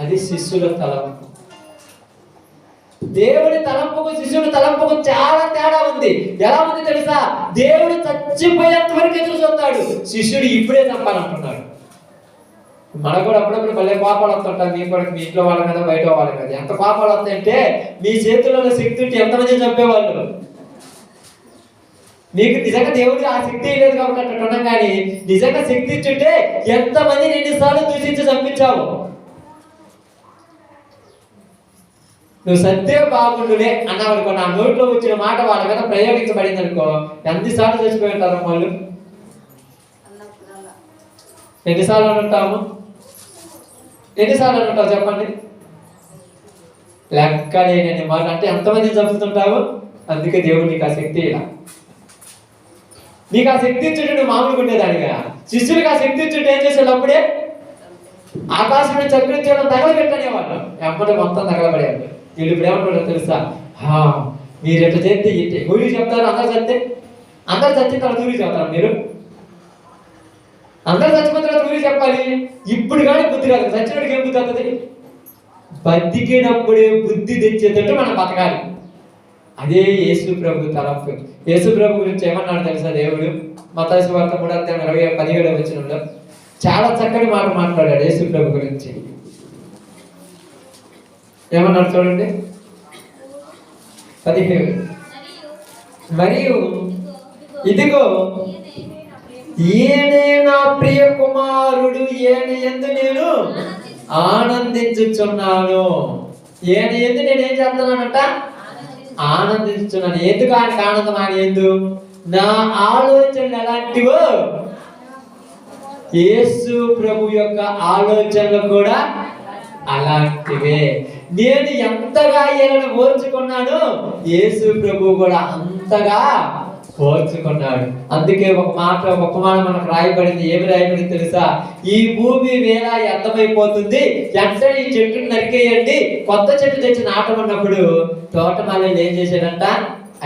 అది శిష్యుల తలంపు. దేవుడి తలంపుకు శిష్యుల తలంపుకు చాలా తేడా ఉంది. ఎలా ఉంది తెలుసా? దేవుడు చచ్చిపోయేంత వరకు ఎదురు చూస్తాడు, శిష్యుడు ఇప్పుడే చంపాలంటున్నాడు. మనకు కూడా అప్పుడప్పుడు భలే కోపాలు వస్తుంటారు. మీ కూడా మీ ఇంట్లో వాళ్ళ మీద, బయట వాళ్ళ మీద ఎంత కోపాలు వస్తాయంటే, మీ చేతుల్లో శక్తి ఉంటే ఎంతమంది చంపేవాళ్ళు. మీకు నిజంగా దేవుడికి ఆ శక్తి లేదు కాబట్టి అట్లా, కానీ నిజంగా శక్తి ఇచ్చుంటే ఎంతమంది ఎన్నిసార్లు దూషించి చంపించావు. నువ్వు సత్తే బాగుండులే అన్నావనుకో, నా నోట్లో వచ్చిన మాట వాళ్ళ మీద ప్రయోగించబడింది అనుకో, ఎన్నిసార్లు చచ్చిపోయి ఉంటారు వాళ్ళు? ఎన్నిసార్లు ఉంటాము? ఎన్నిసార్లు ఉంటావు చెప్పండి? లెక్కలేనని మాట. అంటే ఎంతమంది చంపుతుంటావు? అందుకే దేవుడు నీకు ఆ శక్తి ఇలా. నీకు ఆ శక్తి ఇచ్చుంటే నువ్వు మామూలుగా ఉండేదానిగా. శిష్యుడికి ఆ శక్తి ఇచ్చుంటే ఏం చేసేవాళ్ళు? అప్పుడే ఆకాశం చక్రించడం తగలబెట్టనేవాళ్ళు, ఎప్పటి మొత్తం తగలబడేవాళ్ళు. వీళ్ళు ఇప్పుడు ఏమంటారో తెలుసా? మీరు ఎట్లా చేస్తే ఇట్టే ఊరికి చెప్తారు. అందరు చచ్చిన తర్వాత ఊరికి చెప్తారు. మీరు అందరు చచ్చిపోయిన తర్వాత ఊరికి చెప్పాలి. ఇప్పుడు కానీ బుద్ధి రాదు. చచ్చినోడికి ఏం బుద్ధి అవుతుంది? బతికినప్పుడే బుద్ధి తెచ్చేటట్టు మనం బతకాలి. అదే యేసు ప్రభు తలపు. యేసు ప్రభు గురించి ఏమన్నాడు తెలుసా దేవుడు? మత్తయి సువార్త 3:17 చాలా చక్కని మాట మాట్లాడాడు యేసు ప్రభు గురించి. ఏమన్నాడు చూడండి, 17. మరియు ఇదిగో ఈయనే నా ప్రియ కుమారుడు, ఈయన యందు నేను ఆనందించుచున్నాను. ఈయన యందు నేను ఏం చేస్తున్నానంట? ఆనందించున్నాను. ఎందుకు ఆయనకు ఆనందం? ఆయన ఎందు నా ఆలోచనలు ఎలాంటివో యేసు ప్రభు యొక్క ఆలోచనలు కూడా అలాంటివే. నేను ఎంతగా ఈయనను ఓర్చుకున్నానో యేసు ప్రభు కూడా అంతగా ఓర్చుకున్నాడు. అందుకే ఒక మాట మనకు రాయబడింది. ఏమి రాయబడింది తెలుసా? ఈ భూమి వేళ ఎంతమైపోతుంది, వెంటనే ఈ చెట్టును నరికేయండి, కొత్త చెట్టు తెచ్చి నాటమన్నప్పుడు తోటమాలి ఏం చేశాడంట?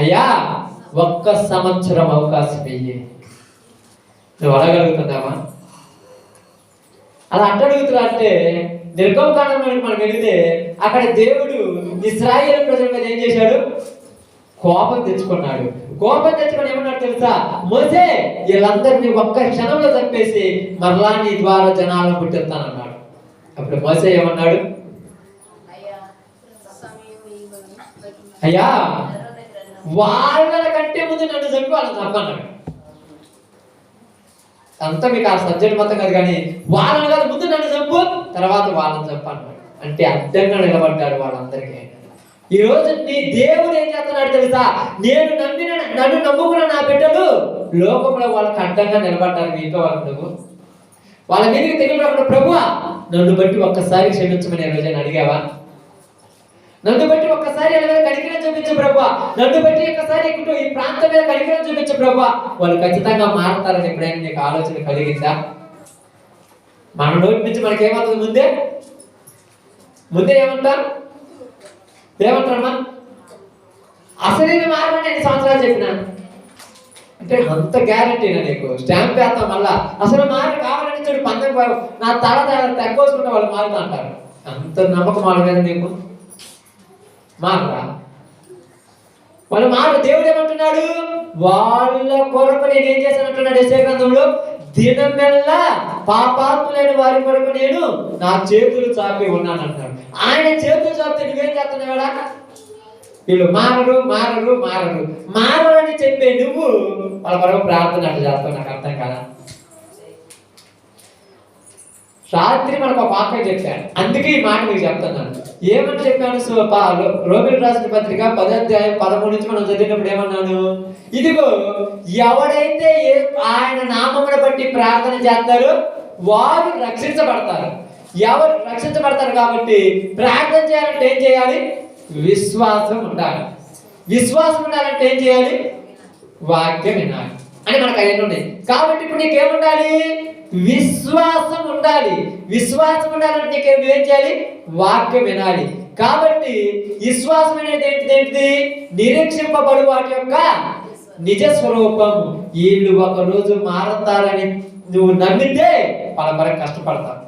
అయ్యా 1 సంవత్సరం అవకాశం ఇయ్యి. నువ్వు అడగలుగుతున్నావా? అలా అట్టడుగుతున్నా అంటే నిర్గమకాండంలోకి మనం వెళితే అక్కడ దేవుడు ఇశ్రాయేలు ప్రజల మీద ఏం చేశాడు? కోపం తెచ్చుకున్నాడు. కోపం తెచ్చుకొని ఏమన్నాడు తెలుసా? మోసే వీళ్ళందరినీ ఒక్క క్షణంలో చంపేసి మరలా నీ ద్వారా జనాలను పుట్టిస్తానన్నాడు. అప్పుడు మోసే ఏమన్నాడు? అయ్యా వాళ్ళ కంటే ముందు నన్ను చంపి వాళ్ళని చంపన్నాడు. అంతా మీకు ఆ సబ్జెక్ట్ మొత్తం కాదు, కానీ వాళ్ళని కాదు, ముందు నన్ను చంపు, తర్వాత వాళ్ళని చంపన్నాడు. అంటే అడ్డంగా నిలబడ్డారు వాళ్ళందరికీ. ఈ రోజు నీ దేవుడు ఏం చేస్తున్నాడు తెలుసా? నన్ను నమ్ముకున్న నా బిడ్డలు లోకంలో వాళ్ళకి అడ్డంగా నిలబడ్డారు. మీతో వాళ్ళకు వాళ్ళ మీదకి తెగినప్పుడు ప్రభువా నన్ను బట్టి ఒక్కసారి క్షమించమని ఈ రోజు అడిగావా? నన్ను బట్టి ఒక్కసారి కనికరం చూపించు ప్రభువా, నన్ను బట్టి ఒక్కసారి ఈ ప్రాంతం మీద కనికరం చూపించు ప్రభువా. వాళ్ళు ఖచ్చితంగా మారుతారని ఎప్పుడైనా నీకు ఆలోచన కలిగిందా? మన నోటి నుంచి మనకేమవుతుంది? ముందే ఏమంటారమ్మా? అసలు మారమని 2 సంవత్సరాలు చెప్పిన అంటే అంత గ్యారెంటీనా నీకు? స్టాంప్ వేస్తాం మళ్ళా అసలు మారి కావాలని చూడు 19 నా తల తక్కువసుకుంటే వాళ్ళు మారుతా అంటారు. అంత నమ్మకం వాళ్ళ మీద నీకు? మారరా వాళ్ళు మారు. దేవుడు ఏమంటున్నాడు? వాళ్ళ కొరకు నేను ఏం చేశానంటున్నాడు యెషయా గ్రంథంలో, దినమెల్లా పాపాత్ములైన వారి కొరకు నేను నా చేతులు చాపి ఉన్నాను అంటున్నాడు. ఆయన చేతులు చాపితే నువ్వేం చేస్తున్నావాడా? వీళ్ళు మారని చెప్పే నువ్వు వాళ్ళ కొరకు ప్రార్థన అట్లా చేస్తావు. నాకు అర్థం కాదా? రాత్రి మనకు ఒక వాక్యం చెప్పాను, అందుకే ఈ మాట మీకు చెప్తున్నాను. ఏమని చెప్పాను? రోమిలకు రాసిన పత్రిక 10:13 నుంచి మనం చదివినప్పుడు ఏమన్నాను? ఇదిగో ఎవడైతే ఆయన నామమును బట్టి ప్రార్థన చేస్తారో వారు రక్షించబడతారు. ఎవరు రక్షించబడతారు కాబట్టి ప్రార్థన చేయాలంటే ఏం చేయాలి? విశ్వాసం ఉండాలి. విశ్వాసం ఉండాలంటే ఏం చేయాలి? వాక్యం వినాలి అని మనకు అవన్నీ ఉన్నాయి. కాబట్టి ఇప్పుడు నీకేముండాలి? విశ్వాసం ఉండాలి. విశ్వాసం ఉండాలంటే నీకేం చేయాలి? వాక్యం వినాలి. కాబట్టి విశ్వాసం అనేది ఏంటిది? నిరీక్షింపబడు వాటి యొక్క నిజ స్వరూపం. వీళ్ళు ఒకరోజు మారతారని నువ్వు నమ్మితే వాళ్ళ కొరకు కష్టపడతావు.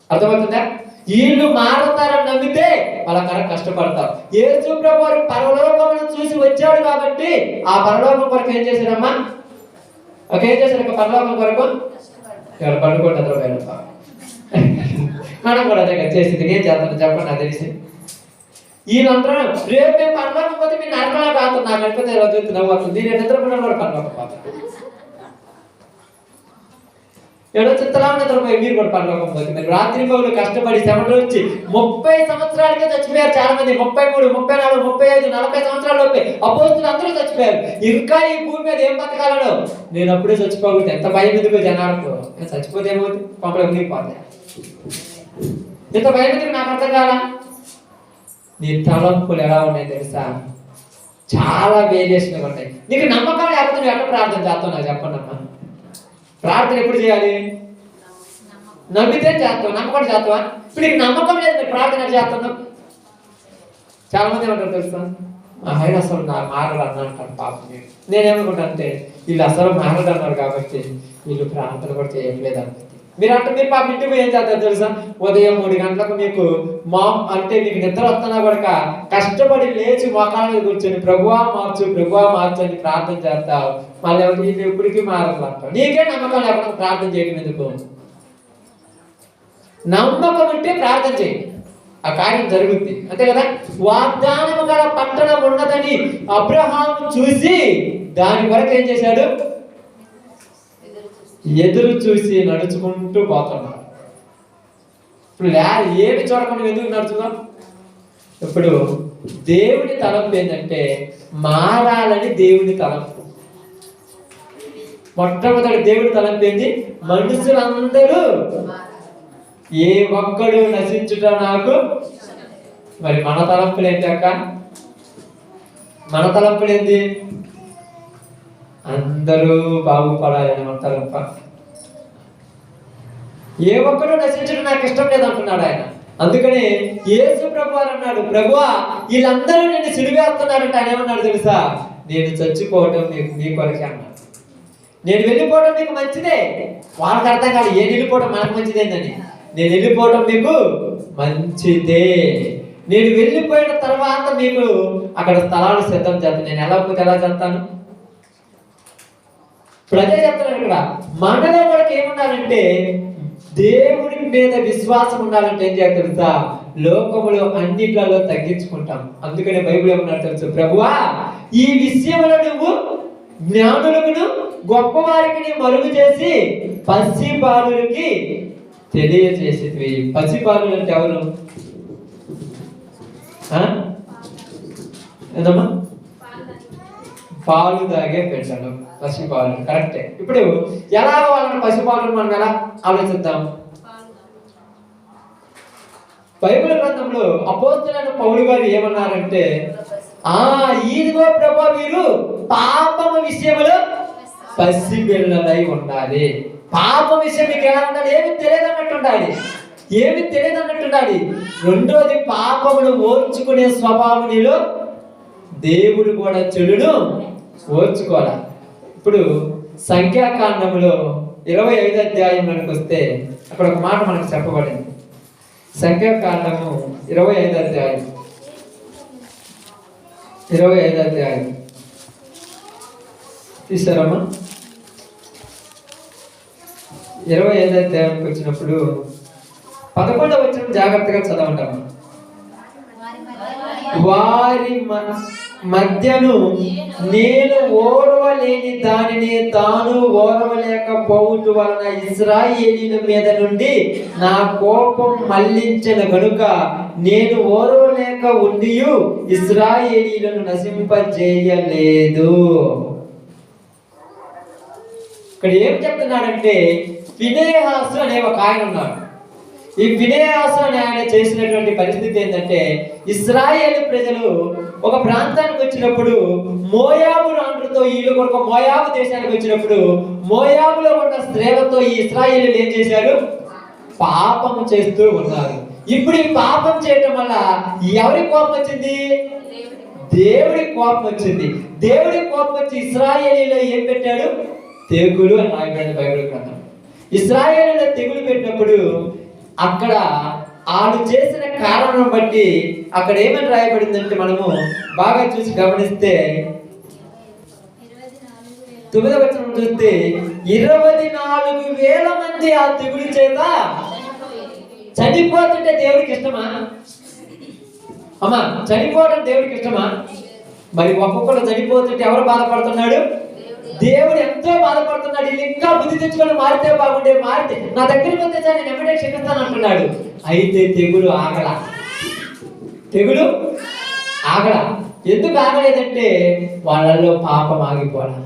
అర్థమవుతుందా? వీళ్ళు మారతారని నమ్మితే వాళ్ళ కొరకు కష్టపడతావు. యేసు ప్రభువు పరలోకమును చూసి వచ్చాడు కాబట్టి ఆ పరలోకం కొరకు ఏం చేశాడమ్మా? ఏం చేశాడు? పరలోకం కొరకు ఎవరు పడుకుంటారు వెళ్తాం. మనం కూడా అదే చేసింది. ఏం చేస్తాను చెప్పండి? నాకు తెలిసి వీళ్ళంటారు రేపు మేము పరలోకం పోతే మీరు నరకలా కాదు, నాకు అనిపితే రోజు నవ్వుతుంది. నేను నిద్రపోయినా కూడా పరలోకం పోతాను. ఏడో చిత్తలా నిద్రపోయి మీరు కూడా పరలోకం పోతే మీరు రాత్రి పౌలు కష్టపడి చెమటలు వచ్చి 30 సంవత్సరాలకే చచ్చిపోయారు చాలా మంది. 33, 34, 35, 40 సంవత్సరాల లోపే అపోస్తులు అందరూ చచ్చిపోయారు. ఇంకా ఈ భూమి మీద ఏం బతకాలను? నేను అప్పుడే చచ్చిపోకూడదు. ఎంత భయం ఎందుకు జనాలకు? చచ్చిపోతే ఏమవుతుంది? పంపలు మునిగిపోతాయి. ఎంత భయం ఎందుకు? నాకు అర్థం కాలా? నీ తలంపులు ఎలా ఉన్నాయి తెలుసా? చాలా వేరియేషన్గా ఉంటాయి. నీకు నమ్మకం లేకపోతే నువ్వు ఎట్లా ప్రార్థన చేస్తావు నాకు చెప్పండి అమ్మా. ప్రార్థన ఎప్పుడు చేయాలి? నమ్మితే చేస్తావు, నమ్మకం చేస్తావా? ఇప్పుడు నీకు నమ్మకం లేదు, మీరు ప్రార్థన ఎట్లా చేస్తున్నావు? చాలా మంది ఏమంటారు తెలుసా, ఆయన అసలు నా మారడు అన్న అంటారు. పాపం నేనేమనుకుంటా అంటే వీళ్ళు అసలు మారడు అన్నారు కాబట్టి వీళ్ళు ప్రార్థన కూడా చేయట్లేదు అన్నది. మీరు పాపం ఇంటికి పోయి ఏం చేస్తారు తెలుసా, ఉదయం 3 గంటలకు మీకు అంటే మీకు నిద్ర వస్తున్నా కూడా కష్టపడి లేచి మోకాళ్ళ మీద కూర్చొని ప్రభువా మార్చు అని ప్రార్థన చేస్తావు. మళ్ళీ వీళ్ళు ఎప్పటికీ మారదు అంటావు. నీకే నమ్మకం లేకుండా ప్రార్థన చేయడం ఎందుకు? నమ్మకం ఉంటే ప్రార్థన చేయి, ఆ కార్యం జరుగుద్ది, అంతే కదా. వాగ్దానము గల పట్టణం ఉన్నదని అబ్రహాము చూసి దాని వరకు ఏం చేశాడు? ఎదురు చూసి నడుచుకుంటూ పోతున్నాడు. ఇప్పుడు ఏమి చూడకుండా ఎందుకు నడుచుదాం? ఇప్పుడు దేవుని తలంపు ఏంటంటే మారాలని దేవుని తలంపు. మొట్టమొదటి దేవుని తలంపు ఏంటి? మనుషులందరూ ఏ ఒక్కడు నశించుట నాకు. మరి మన తలంపులు ఏంటి అక్క? మన తలంపులు ఏంటి? అందరూ బాగుపడాలని మన తలంప. ఏ ఒక్కడు నశించడం నాకు ఇష్టం లేదు అంటున్నాడు ఆయన. అందుకని యేసు ప్రభు అన్నాడు, ప్రభువా వీళ్ళందరూ నిన్ను సిలువేస్తున్నారంటే ఆయన ఏమన్నాడు తెలుసా, నేను చచ్చిపోవటం నీ కొరకే అన్నాడు. నేను వెళ్ళిపోవడం మీకు మంచిదే. వాళ్ళకి అర్థం కాదు ఏం వెళ్ళిపోవడం మనకు మంచిదేందని. నేను వెళ్ళిపోవడం మీకు మంచిదే. నేను వెళ్ళిపోయిన తర్వాత మీకు అక్కడ స్థలాలు సిద్ధం చేస్తాను. నేను ఎలా పోతే ఎలా చేస్తాను? ఇప్పుడు అదే చెప్తున్నాను ఇక్కడ. మనలో మనకి ఏముండాలంటే దేవుడి మీద విశ్వాసం ఉండాలంటే ఏం చేయాలి తెలుసా? లోకములో అన్నిట్లలో తగ్గించుకుంటాం. అందుకనే బైబిల్ ఏమన్నా తెలుసు, ప్రభువా ఈ విషయంలో నువ్వు జ్ఞానులకు గొప్పవారికి మరుగు చేసి పసిబాలులకి తెలియజేసేవి. పసిబాలులు అంటే ఎవరు? ఏదమ్మా? పాలు తాగే పెట్టాడు పసిపాలు. కరెక్టే. ఇప్పుడు ఎలా వాళ్ళని పసిపాలు మనం ఎలా ఆలోచిద్దాం? బైబిల్ గ్రంథంలో అపోస్తలుడైన పౌలు గారు ఏమన్నారంటే, ఇదిగో ప్రభు మీరు పాపము విషయంలో పసిపిల్లలై ఉండాలి. పాపం విషయం మీకు ఎలా ఉండాలి? ఏమి తెలియదు అన్నట్టు ఉండాలి. రెండోది పాపమును ఓర్చుకునే స్వభావం నీలో. దేవుడు కూడా చెడును ఓర్చుకోవాలి. ఇప్పుడు సంఖ్యాకాండములో 25వ అధ్యాయంలోకి వస్తే అక్కడ ఒక మాట మనకు చెప్పబడింది. సంఖ్యాకాండము 25వ అధ్యాయం 25వ అధ్యాయం తీసారమ్మా. 25వ అధ్యాయానికి వచ్చినప్పుడు 11వ వచనం జాగ్రత్తగా చదవంటాము. వారి మధ్యను నేను ఓర్వలేని దానిని తాను ఓర్వలేకపోవుట వలన ఇశ్రాయేలీయుల మీద నుండి నా కోపం మళ్లించిన గనుక నేను ఓర్వలేక ఉండియు ఇశ్రాయేలీయులను నశింపజేయలేదు. ఇక్కడ ఏం చెప్తున్నాడంటే, ఫినెహాసు అనే ఒక ఆయన ఉన్నాడు. ఈ ఫినెహాసు అనే ఆయన చేసినటువంటి పరిస్థితి ఏంటంటే, ఇశ్రాయేలు ప్రజలు ఒక ప్రాంతానికి వచ్చినప్పుడు మోయాబు రాండ్రుతో వీళ్ళు కొరకు మోయాబు దేశానికి వచ్చినప్పుడు మోయాబులో ఉన్న స్త్రీలతో ఈ ఇశ్రాయేలీయులు ఏం చేశారు? పాపం చేస్తూ ఉన్నారు. ఇప్పుడు ఈ పాపం చేయటం వల్ల ఎవరి కోపం వచ్చింది? దేవుడి కోపం వచ్చింది. దేవుడి కోపం వచ్చి ఇశ్రాయేలీలో ఏం పెట్టాడు? తెగులు అని రాయబడింది బైబిల్ గ్రంథం. ఇశ్రాయేలీలో తెగులు పెట్టినప్పుడు అక్కడ వాళ్ళు చేసిన కారణం బట్టి అక్కడ ఏమని రాయబడిందంటే, మనము బాగా చూసి గమనిస్తే 9వ వచనం చూస్తే 24,000 మంది ఆ తెగులు చేత చనిపోతుంటే దేవుడికి ఇష్టమా? అమ్మా, చనిపోవడం దేవుడికి ఇష్టమా? మరి ఒక్కొక్కరు చనిపోతుంటే ఎవరు బాధపడుతున్నాడు? దేవుడు ఎంతో బాధపడుతున్నాడు. వీళ్ళు ఇంకా బుద్ధి తెచ్చుకొని మారితే బాగుండే, మారితే నా దగ్గరికి వస్తే సార్ నేను ఎమ్మడే క్షమిస్తాను అంటున్నాడు. అయితే తెగులు ఆగల. ఎందుకు ఆగలేదంటే వాళ్ళల్లో పాపం ఆగిపోవడం.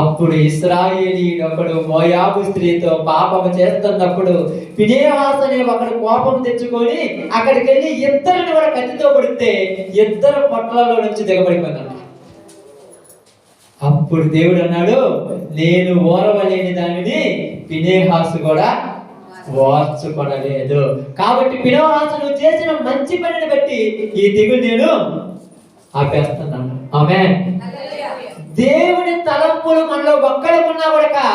అప్పుడు ఇశ్రాయేలీయుడు ఒకడు మోయాబు స్త్రీతో పాపం చేస్తున్నప్పుడు ఫినెహాసు అనే ఒకడు కోపం తెచ్చుకొని అక్కడికి వెళ్ళి ఇద్దరిని కూడా కత్తితో పడితే ఇద్దరు పొట్లలో నుంచి దిగబడిపోయినాడు. అప్పుడు దేవుడు అన్నాడు, నేను ఓర్వలేని దానిని ఫినెహాసు కూడా ఓర్చుకొనలేదు. కాబట్టి ఫినెహాసు నువ్వు చేసిన మంచి పనిని బట్టి ఈ తెగులు నేను ఆపేస్తున్నాను. ఆమేన్. దేవుని తలంపులు మనలో ఒక్కడికున్నా కూడా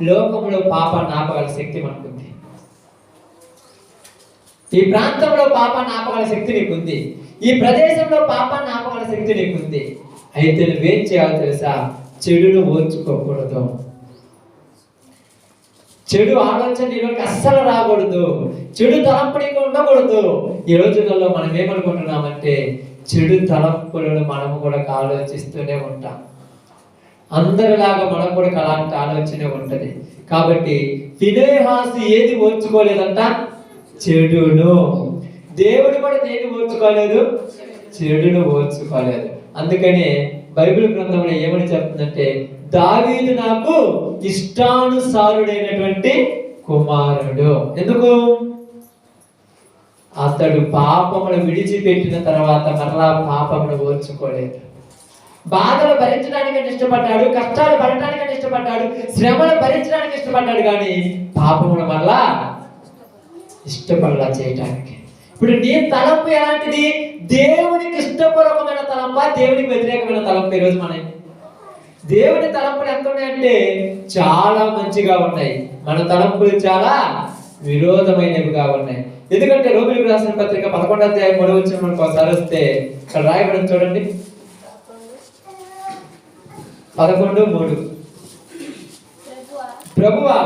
లోకంలో పాపాన్ని ఆపగల శక్తి మనకుంది. ఈ ప్రాంతంలో పాపాన్ని ఆపగల శక్తి నీకుంది. ఈ ప్రదేశంలో పాపాన్ని ఆపగల శక్తి నీకుంది. అయితే నువ్వేం చేయాలో తెలుసా? చెడును ఓర్చుకోకూడదు. చెడు ఆలోచన నీలోకి అస్సలు రాకూడదు. చెడు తలంపుడిగా ఉండకూడదు. ఈ రోజులలో మనం ఏమనుకుంటున్నామంటే చెడు తలంపులను మనము కూడా ఆలోచిస్తూనే ఉంటాం. అందరిలాగా మనకు కూడా అలాంటి ఆలోచన ఉంటది. కాబట్టి ఫినెహాసు ఏది ఓర్చుకోలేదంట? చెడును. దేవుడు కూడా దేన్ని ఓర్చుకోలేదు? చెడును ఓర్చుకోలేదు. అందుకని బైబిల్ గ్రంథంలో ఏమని చెప్తుందంటే, దావీదు నాకు ఇష్టానుసారుడైనటువంటి కుమారుడు. ఎందుకు? అతడు పాపమును విడిచిపెట్టిన తర్వాత మరలా పాపమును ఓర్చుకోలేదు. బాధలు భరించడానికి ఇష్టపడ్డాడు, కష్టాలు పడటానికి ఇష్టపడ్డాడు, శ్రమలు భరించడానికి ఇష్టపడ్డాడు, కానీ పాపమును మరలా ఇష్టపడలా చేయటానికి. ఇప్పుడు నీ తలంపు ఎలాంటిది? దేవునికి ఇష్టపూర్వకమైన తలంపా, దేవునికి వ్యతిరేకమైన తలంపు? ఈరోజు మన దేవుని తలంపులు ఎంత ఉన్నాయంటే చాలా మంచిగా ఉన్నాయి. మన తలంపులు చాలా విరోధమైనవిగా ఉన్నాయి. ఎందుకంటే రోమిలకు రాసిన పత్రిక 11వ అధ్యాయం 3వ వచనం మనకు ఒకసారి వస్తే ఇక్కడ రాయబడింది చూడండి. 11:3. ప్రభువా,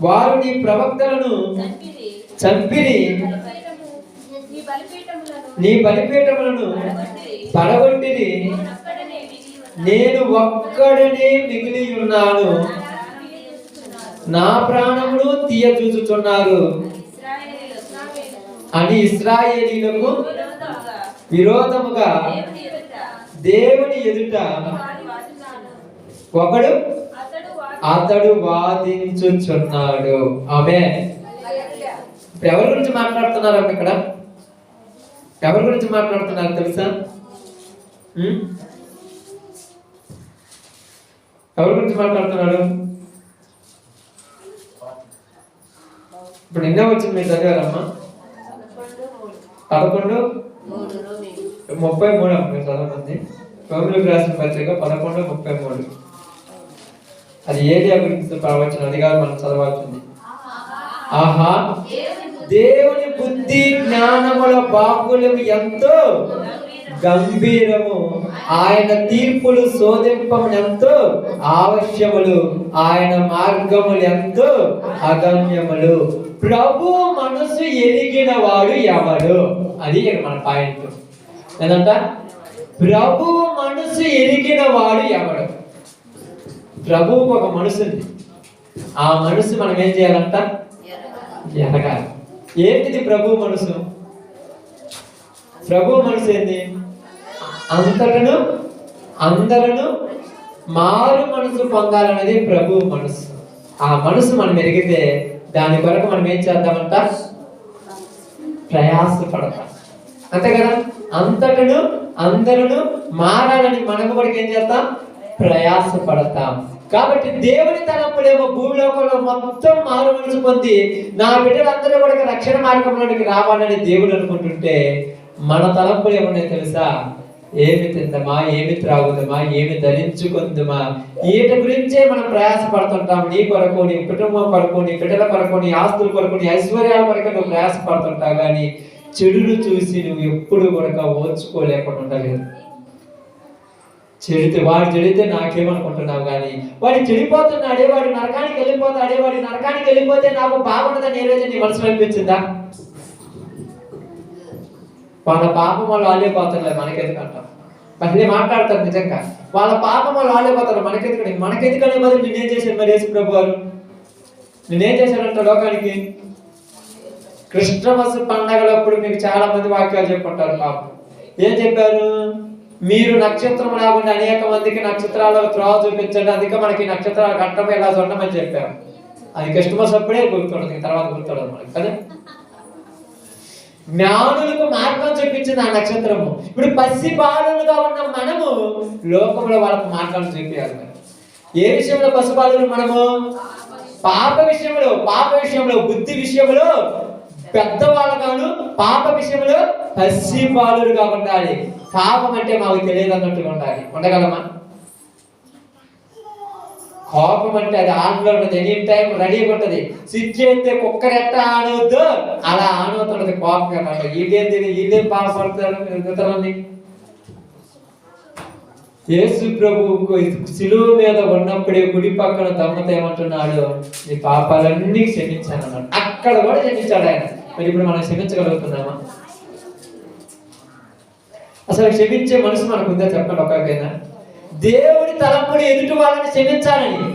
వారు నీ ప్రవక్తలను చంపిరి, నీ బలిపీఠములను పడగొట్టిరి, నేను ఒక్కడనే మిగిలి ఉన్నాను, నా ప్రాణమును తీయజూచుచున్నారు అని ఇశ్రాయేలీయులకు విరోధముగా దేవుని ఎదుట ఒకడు అతడు వాదించుచున్నాడు. ఆమేన్. ఇప్పుడు ఎవరి గురించి మాట్లాడుతున్నారు అంటే ఇక్కడ? ఎవరి గురించి మాట్లాడుతున్నారు తెలుసా? ఎవరి గురించి మాట్లాడుతున్నాడు? ఇప్పుడు నిన్న వచ్చింది మీరు చదివారమ్మా? 11:33 మీరు చదవండి. రోమిలకు రాసిన పత్రిక 11:33. అది ఏలియా గురించి ప్రవచనం. అది కాదు మనం చదవాల్సింది. ఆహా, దేవుని బుద్ధి జ్ఞానముల బాహుల్యం ఎంతో గంభీరము, ఆయన తీర్పులు శోధింపము ఎంతో ఆవశ్యములు, ఆయన మార్గములు ఎంతో అగమ్యములు, ప్రభు మనసు ఎరిగిన వాడు ఎవడు? అది మన పాయింట్. ఏదంట? ప్రభు మనసు ఎరిగిన వాడు ఎవడు? ప్రభువుకు ఒక మనసు ఉంది. ఆ మనసు మనం ఏం చేయాలంట? ఎరగాలి. ఏంటిది ప్రభు మనసు? ప్రభు మనసు ఏంది? అంతటను అందరను మారు మనసు పొందాలనేది ప్రభు మనసు. ఆ మనసు మనం ఎరిగితే దాని కొరకు మనం ఏం చేద్దామంట? ప్రయాసపడతాం. అంతే కదా? అంతటను అందరూ మారాలని మనము కూడా ఏం చేస్తాం? ప్రయాసపడతాం. కాబట్టి దేవుని తలంపులేమో భూలోకంలో మొత్తం మారు మనసు పొంది నా బిడ్డలందరూ కూడా రక్షణ మార్గంలోనికి రావాలని దేవుడు అనుకుంటుంటే, మన తలంపులు ఏమన్నాయి తెలుసా? ఏమి తిందమా, ఏమి త్రాగుదమా, ఏమి ధరించుకుందమా, వీటి గురించే మనం ప్రయాసపడుతుంటాం. నీ కొరకు, నీ కుటుంబం కొరకు, నీ బిడ్డల కొరకు, నీ ఆస్తుల కొరకు, నీ ఐశ్వర్యాల కొరకు నువ్వు ప్రయాసపడుతుంటావు. కానీ చెడును చూసి నువ్వు ఎప్పుడు కూడా ఓర్చుకోలేకుండా ఉండలేదు. వాడు చెడితే నాకేమనుకుంటున్నావు? కానీ వాడు చెడిపోతున్నాడే, వాడు నరకానికి వెళ్ళిపోతాడే, వాడి నరకానికి వెళ్ళిపోతే నాకు బాగుండదని ఏ రోజు నీ మనసులో అనిపించిందా? వాళ్ళ పాపం వాళ్ళు వాళ్ళే పోతారులే, మనకెందుకంటాం? మళ్ళీ మాట్లాడతారు. నిజంగా వాళ్ళ పాపం వాళ్ళు వాళ్ళే పోతారు, మనకెందుకనే బదులు నేనేం చేశాను? మరి యేసు ప్రభు వారు నేనేం చేశానంట లోకానికి? క్రిస్టమస్ పండగలప్పుడు మీకు చాలా మంది వాక్యాలు చెప్పుకుంటారు. పాపం ఏం చెప్పారు? మీరు నక్షత్రం లాగుండి అనేక మందికి నక్షత్రాలకు త్రోవ చూపించండి, అందుకే మనకి నక్షత్రాల ఘట్టం ఎలా చూడమని చెప్పారు. అది క్రిస్టమస్ అప్పుడే గుర్తుండదు, తర్వాత గుర్తుండదు మనకి కదా. జ్ఞానులకు మార్గం చూపించింది ఆ నక్షత్రము. ఇప్పుడు పసి బాలులుగా ఉన్న మనము లోకంలో వాళ్ళకు మార్గం చూపించాలి. మరి ఏ విషయంలో పసిబాలులు మనము? పాప విషయంలో, బుద్ధి విషయంలో పెద్దవాళ్ళగాను, పాప విషయంలో పసి బాలులుగా ఉండాలి. పాపం అంటే మాకు తెలియదు అన్నట్టుగా ఉండాలి. ఉండగలమా? కోపం అంటే అది ఆన్లో ఉంటుంది, ఎనీ టైం రెడీగా ఉంటుంది. స్విచ్ అయితే కుక్కర్ ఎట్లా ఆనవద్దు అలా ఆనవుతున్నది కోపం అన్నమాట. వీళ్ళేం బాధపడతారు ఇతరులని. యేసు ప్రభు శిలువ మీద ఉన్నప్పుడే కుడి పక్కన దమ్మతో ఏమంటున్నాడు? నీ పాపాలన్నీ క్షమించాను అన్నాడు. అక్కడ కూడా క్షమించాడు ఆయన. మరి ఇప్పుడు మనం క్షమించగలుగుతున్నామా? అసలు క్షమించే మనసు మనకు ఉందా చెప్పండి ఒకరికైనా? దేవుడి తలంపులు ఎదుటి వాళ్ళని క్షమించాలని.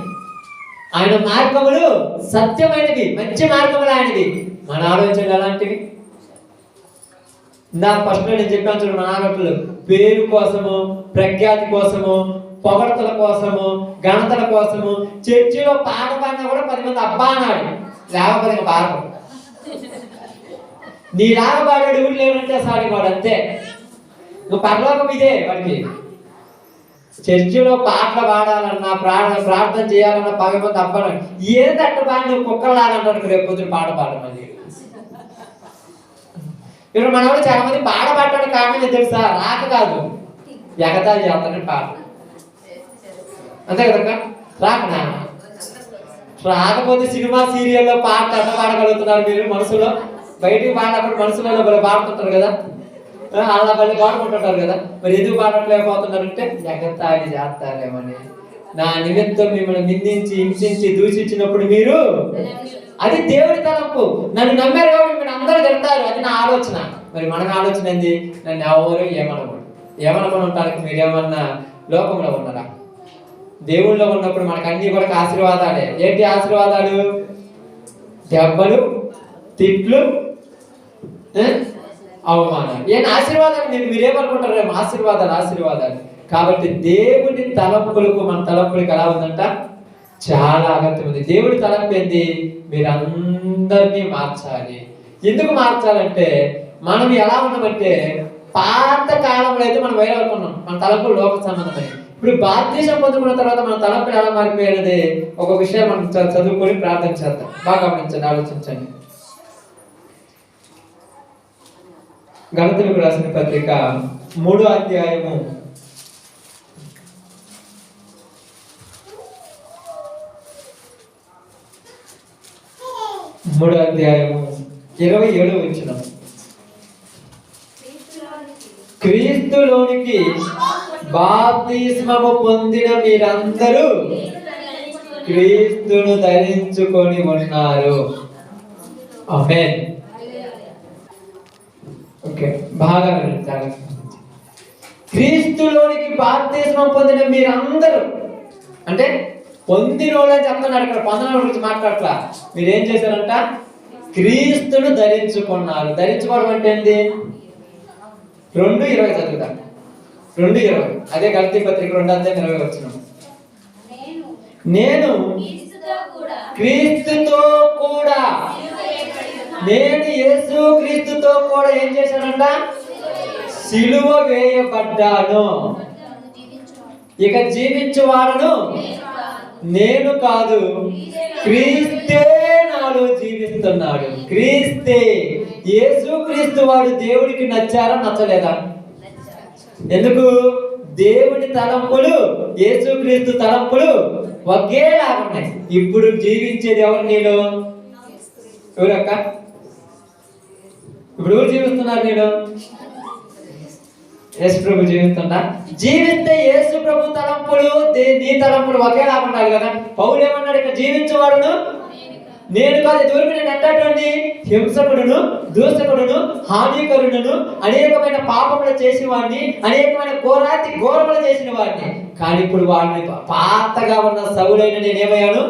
ఆయన మార్గములు సత్యమైనవి, మంచి మార్గములు ఆయనవి. మన ఆలోచనలు ఎలాంటివి? నా ఫస్ట్ నేను చెప్పాను చూడు, మన ఆలోచనలు పేరు కోసము, ప్రఖ్యాతి కోసము, పొగడతల కోసము, ఘనతల కోసము. చర్చిలో పాట పాడినా కూడా 10 మంది అబ్బా అన్నాడు, లేకపోతే ఇంకా పాడతాడు. నీలాగా పాడాడు ఊరు లేవంటే సారి వాడు అంతే. నువ్వు పరలోకం ఇదే వాడికి. చర్చిలో పాటలు పాడాలన్నా, ప్రార్థన చేయాలన్నా 10 మంది అబ్బాయి ఏంటట్ట బాగా నువ్వు కుక్కలాగంటాడు రేపు పొద్దున పాట పాడమని. ఇప్పుడు మన వాళ్ళు చాలా మంది పాట పాడటానికి కారణం తెలుసా? రాక కాదు, ఎగతాళి చేస్తానని పాట. అంతే కదా? రాకనా? రాకపోతే సినిమా సీరియల్లో పాట అట్ట పాడగలుగుతున్నారు మీరు మనసులో. బయటికి పాడినప్పుడు మనసులో పాడుతుంటారు కదా, అలా మళ్ళీ పాడుకుంటుంటారు కదా. మరి ఎందుకు పాడట్లేకపోతున్నారంటే ఎగతాళి చేస్తారేమని. నా నిమిత్తం మిమ్మల్ని నిందించి, హింసించి, దూషించినప్పుడు మీరు, అది దేవుడి తలంపు. నన్ను నమ్మారు కాబట్టి మీరు అందరూ తిడతారు, అది నా ఆలోచన. మరి మన ఆలోచన ఏంది? నన్ను ఎవరు ఏమనుకుని ఉండడానికి మీరేమన్నా లోకంలో ఉన్నారా? దేవుళ్ళలో ఉన్నప్పుడు మనకు అన్ని కూడా ఆశీర్వాదాలే. ఏంటి ఆశీర్వాదాలు? దెబ్బలు, తిట్లు, అవమానాలు. ఏం ఆశీర్వాదాలు? మీరేమనుకుంటారు? ఆశీర్వాదాలు. కాబట్టి దేవుడి తలంపులకు మన తలంపులకు ఎలా ఉందంట? చాలా అగత్యం ఉంది. దేవుడి తలంపు ఏంది? మీరందరినీ మార్చాలి. ఎందుకు మార్చాలంటే మనం ఎలా ఉన్నామంటే, పాత కాలంలో అయితే మనం వేరే అనుకున్నాం, మన తలంపులు లోక సంబంధమని. ఇప్పుడు బాప్తిసం పొందుకున్న తర్వాత మన తలంపులు ఎలా మారిపోయినది ఒక విషయం మనం చదువుకొని ప్రార్థన చేద్దాం. బాగా గమనించండి, ఆలోచించండి. గలతీయులకు రాసిన పత్రిక 3వ అధ్యాయము 27వ వచనం. క్రీస్తులోనికి బాప్తిస్మము పొందిన మీరందరూ క్రీస్తును ధరించుకొని ఉన్నారు. ఆమేన్. ఓకే, బాగా వింటారు. క్రీస్తులోనికి బాప్తిస్మం పొందిన మీరందరూ అంటే పొందిన వాళ్ళని చెప్తున్నాడు. ఇక్కడ పొందిన గురించి మాట్లాడట్లా. మీరేం చేశారంట? క్రీస్తును ధరించుకున్నారు. ధరించుకోవడం అంటే ఏంటి? 2:20 చదువుతాం. 2:20 అదే గలతీ పత్రిక 2:20 వచనం. నేను క్రీస్తుతో కూడా, నేను యేసు క్రీస్తుతో కూడా ఏం చేశానంట? సిలువ వేయబడ్డాను. ఇక జీవించువాడను నేను కాదు, క్రీస్తే నాలో జీవిస్తున్నాడు. క్రీస్తే, యేసు క్రీస్తు వాడు దేవుడికి నచ్చారా నచ్చలేదా? ఎందుకు? దేవుడి తలంపులు, యేసు క్రీస్తు తలంపులు ఒకేలా ఉన్నాయి. ఇప్పుడు జీవించేది ఎవరు? నేను. ఎవరక్క? ఇప్పుడు ఎవరు జీవిస్తున్నారు? నేను. యేసు ప్రభు జీవిస్తుందా? జీవిస్తే యేసు ప్రభు తలంపులు, నీ తలంపులు ఒకేలా ఉండాలి కదా. పౌలు ఏమన్నాడు? ఇక్కడ జీవించేవాడును నేను కాదు. ఇదివరకు నేను ఎట్టండి హింసకుడును, దూషకుడును, హానికరుడును, అనేకమైన పాపములు చేసిన వాడిని, అనేకమైన ఘోరములు చేసిన వాడిని. కానీ ఇప్పుడు వాడిని పాతగా ఉన్న సౌలైన నేనేమయ్యాను?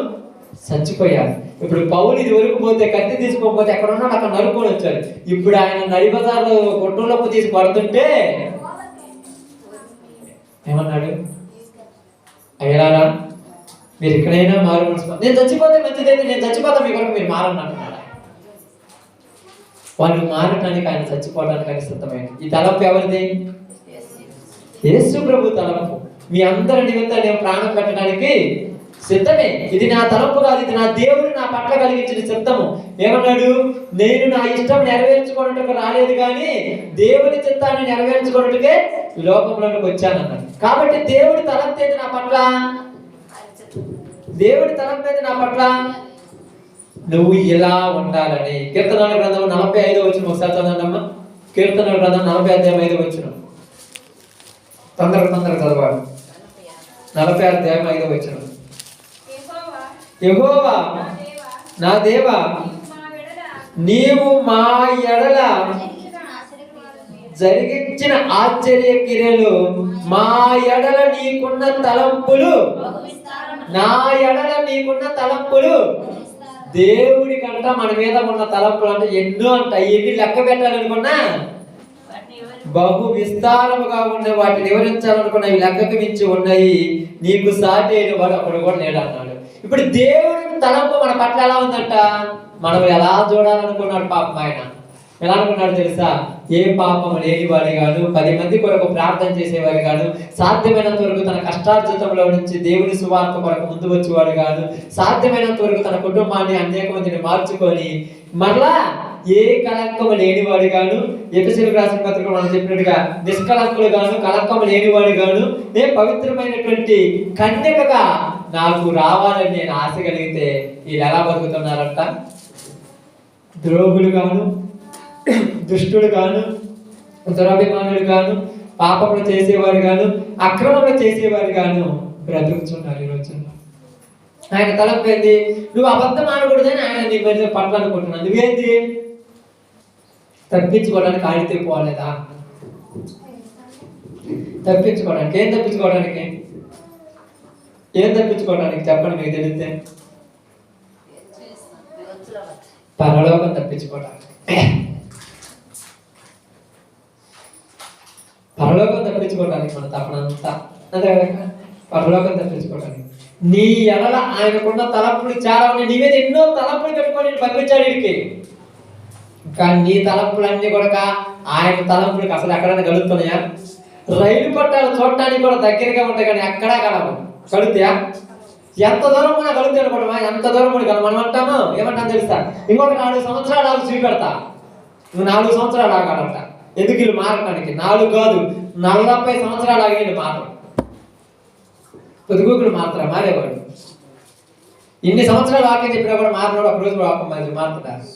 చచ్చిపోయాను. ఇప్పుడు పౌలు ఇది వరకు పోతే కత్తి తీసుకోకపోతే ఎక్కడ ఉన్నాడు అక్కడ నరుకొని వచ్చాడు. ఇప్పుడు ఆయన నడిబజార్లో కొట్టులోపు తీసి పడుతుంటే ఏమన్నాడు? అయ్యారా మీరు ఎక్కడైనా మారు మనసు, నేను చచ్చిపోతే మంచిదేది, నేను చచ్చిపోతా మీ కొరకు మీరు మారని అంటున్నాడు. వాళ్ళు మారటానికి, ఆయన చచ్చిపోవడానికి ఆయన సిద్ధమైంది. ఈ తలంపు ఎవరిది? యేసు ప్రభు తలంపు. మీ అందరి నిమిత్తం నేను ప్రాణం పెట్టడానికి సిద్ధమే. ఇది నా తలంపు కాదు, ఇది నా దేవుడు నా పట్ల కలిగించిన సిద్ధము. ఏమన్నాడు? నేను నా ఇష్టం నెరవేర్చుకోవడానికి రాలేదు కానీ దేవుని చిత్తాన్ని నెరవేర్చుకోవడానికే ఈ లోకంలోకి వచ్చానన్నాడు. కాబట్టి దేవుడి తలంపు ఏది నా పట్ల? దేవుడి తలంపు ఏది నా పట్ల? నువ్వు ఇలా ఉండాలని. కీర్తనల గ్రంథం 45వ వచనం ఒకసారి చదవండమ్మా. కీర్తనల గ్రంథం 40:5 తొందరగా చదవాలి. 40:5 వచనం. యెహోవా నా దేవా, నీవు మా ఎడల జరిగించిన ఆశ్చర్య క్రియలు, మా ఎడల నీకున్న తలంపులు, నా ఎడల నీకున్న తలంపులు. దేవుడి కంట మన మీద ఉన్న తలంపులు అంటే ఎన్నో అంట. ఎన్ని లెక్క పెట్టాలనుకున్నా బహు విస్తారముగా ఉన్నాయి. వాటిని వివరించాలనుకున్నా ఇవి లెక్కకు మించి ఉన్నాయి. నీకు సాటి అయిన వాడు అప్పుడు కూడా లేడు అన్నాడు. ఇప్పుడు దేవుడి తలంపు మన పట్ల ఎలా ఉందంట? మనం ఎలా చూడాలనుకున్నాడు పాపం ఆయన. ఎలా అనుకున్నాడు తెలుసా? ఏ పాపం లేనివాడు గాను, 10 మంది కొరకు ప్రార్థన చేసేవాడు గాను, సాధ్యమైనంత వరకు తన కష్టార్జితంలో నుంచి దేవుని సువార్త కొరకు ముందు వచ్చేవాడు గాను, సాధ్యమైనంత వరకు తన కుటుంబాన్ని అనేక మందిని మార్చుకొని మరలా ఏ కలంకము లేనివాడు గాను, ఎఫెసీయులకు రాసిన పత్రికలో మనం చెప్పినట్టుగా నిష్కలంకులు గాను, కలంకము లేనివాడు గాను, నేను పవిత్రమైనటువంటి కన్యకగా నాకు రావాలని నేను ఆశ కలిగితే వీళ్ళు ఎలా బతుకుతున్నారంట? ద్రోహులు గాను, దుష్టుడు గాను, దురభిమానులు గాను, పాపములు చేసేవారు గాను, అక్రమములు చేసేవారు గాను బ్రతుకుతున్నారు ఈ రోజుల్లో. ఆయన తలంపు ఏంది? నువ్వు అబద్ధం ఆడకూడదని ఆయన నీ మీద పట్ల అనుకుంటున్నావు. నువ్వేంది? తప్పించుకోవడానికి ఆడితే పోలేదా? తప్పించుకోవడానికి ఏం తప్పించుకోవడానికి? ఏం తప్పించుకోవడానికి చెప్పండి మీకు తెలిస్తే. పరలోకం తప్పించుకోవడానికి. పరలోకం తప్పించుకోవడానికి మన తపనంతా అంతే కదా. పరలోకం తప్పించుకోవడానికి నీ ఎడల ఆయనకున్న తలంపులు చాలా ఉన్నాయి. నీ మీద ఎన్నో తలంపులు పెట్టుకొని పంపించాడు వీడికి. కానీ నీ తలంపులన్నీ కూడా ఆయన తలంపులకు అసలు ఎక్కడైనా గడుతున్నాయా? రైలు పట్టాలు చూడటానికి కూడా దగ్గరగా ఉంటాయి కానీ ఎక్కడా కలవు. కడుతాయా? ఎంత దూరం కూడా కలుగుతాయి అనుకుంటామా? ఎంత దూరం కూడా కలవు. మనం అంటాము ఏమంటాం తెలుసా? ఇంకొక 4 సంవత్సరాలు ఆగు చూపెడతా. నువ్వు 4 సంవత్సరాలు ఆగాలంట. ఎందుకు వీళ్ళు మారటానికి? 4 కాదు 40 సంవత్సరాలు ఆగేది మాత్రం. పొదుగుకులు మాత్రం మారేవాడు. ఇన్ని సంవత్సరాలు వాక్యం చెప్పినా కూడా మారినాడు. ఒక రోజు మారుతాడు.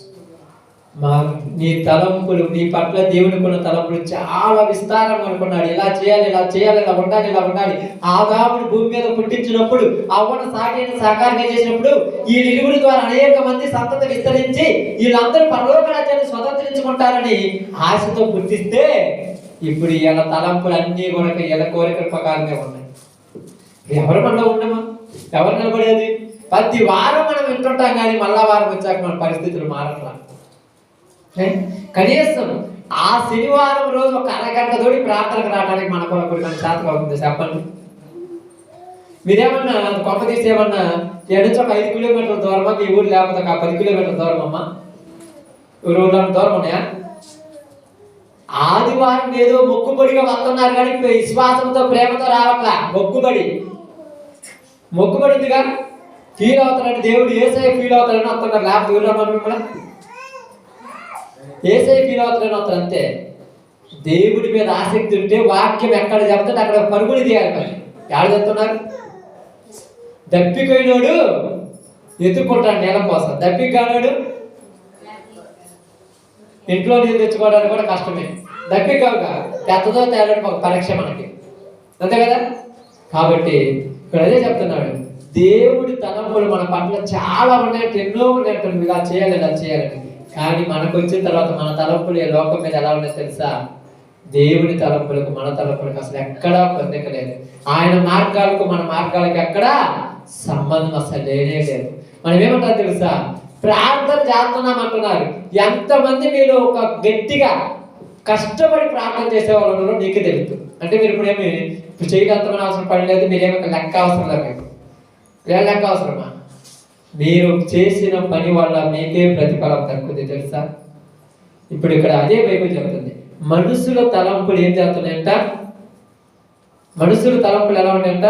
నీ తలంపులు, నీ పట్ల దేవునికి ఉన్న తలంపులు చాలా విస్తారం అనుకున్నాడు. ఇలా చేయాలి, ఇలా చేయాలి, ఇలా ఉండాలి, ఇలా ఉండాలి. ఆదాముని భూమి మీద పుట్టించినప్పుడు, అవ్వను సాటిని సాకారంగా చేసినప్పుడు ఈ ఇరువురి ద్వారా అనేక మంది సంతతి విస్తరించి వీళ్ళందరూ పరలోక రాజ్యాన్ని స్వతంత్రించుకుంటారని ఆశతో పుట్టిస్తే ఇప్పుడు ఇలా తలంపులు అన్నీ కూడా ఇలా కోరికల ప్రకారంగా ఉన్నాయి. ఎవరు మనలో ఉండమా? ఎవరు నిలబడేది? ప్రతి వారం మనం వింటుంటాం కానీ మళ్ళా వారం వచ్చాక మన పరిస్థితులు మారట్లా. కనీసం ఆ శనివారం రోజు ఒక అరగంట తోడి ప్రార్థనకు రావడానికి మన కొరకు శాతం అవుతుంది. చెప్పండి. మీరేమన్నా కొంప తీసేమన్నా నుంచి ఒక 5 కిలోమీటర్ల దూరమా మీ ఊరు, లేకపోతే ఒక 10 కిలోమీటర్ల దూరం అమ్మా? ఊళ్ళో దూరం ఉన్నాయా? ఆదివారం ఏదో మొక్కుబడిగా వస్తున్నారు కానీ విశ్వాసంతో ప్రేమతో రావట్లా. మొక్కుబడిందిగా ఫీల్ అవుతారని దేవుడు ఏసై ఫీల్ అవుతారని వస్తున్నారు. లేకపోతే ఊళ్ళో మిమ్మల్ని ఏసై ఫీల్ అవుతారని వస్తారు అంతే. దేవుడి మీద ఆసక్తి ఉంటే వాక్యం ఎక్కడ చెప్తే అక్కడ పరుగులు తీయాలి. మరి ఎవరు చెప్తున్నారు? దప్పిపోయినోడు ఎత్తుకుంటాడు నీళ్ళ కోసం. దప్పికానోడు ఇంట్లో నీళ్ళు తెచ్చుకోవడానికి కూడా కష్టమే. దప్పికవుగా పెద్దదో తేలడం ఒక పరీక్ష మనకి, అంతే కదా. కాబట్టి ఇక్కడ అదే చెప్తున్నాడు, దేవుడి తలంపులు మన పట్ల చాలా ఉన్నాయంటే, ఎన్నో ఉన్నాయంటే ఇలా చేయాలి, ఇలా చేయాలని. కానీ మనకు వచ్చిన తర్వాత మన తలంపులు ఈ లోకం మీద ఎలా ఉన్నాయో తెలుసా? దేవుడి తలంపులకు మన తలంపులకు అసలు ఎక్కడా పొందక లేదు. ఆయన మార్గాలకు మన మార్గాలకు ఎక్కడా సంబంధం అసలు లేనే లేదు. మనం ఏమంటారు తెలుసా? ప్రార్థన చేస్తున్నాం అంటున్నారు. ఎంతమంది మీరు ఒక గట్టిగా కష్టపడి ప్రార్థన చేసేవాళ్ళు ఉన్నారో నీకే తెలుసు. అంటే మీరు ఇప్పుడు చేయగలుగుతామని అవసరం పడలేదు. మీరేమో లెక్క అవసరం లేదు. మీకు లెక్క అవసరమా? మీరు చేసిన పని వల్ల మీకే ప్రతిఫలం దక్కుతుంది తెలుసా? ఇప్పుడు ఇక్కడ అదే బైబిల్ చెప్తుంది. మనుషుల తలంపులు ఏం చేస్తున్నాయంట? మనుషుల తలంపులు ఎలా ఉన్నాయంట?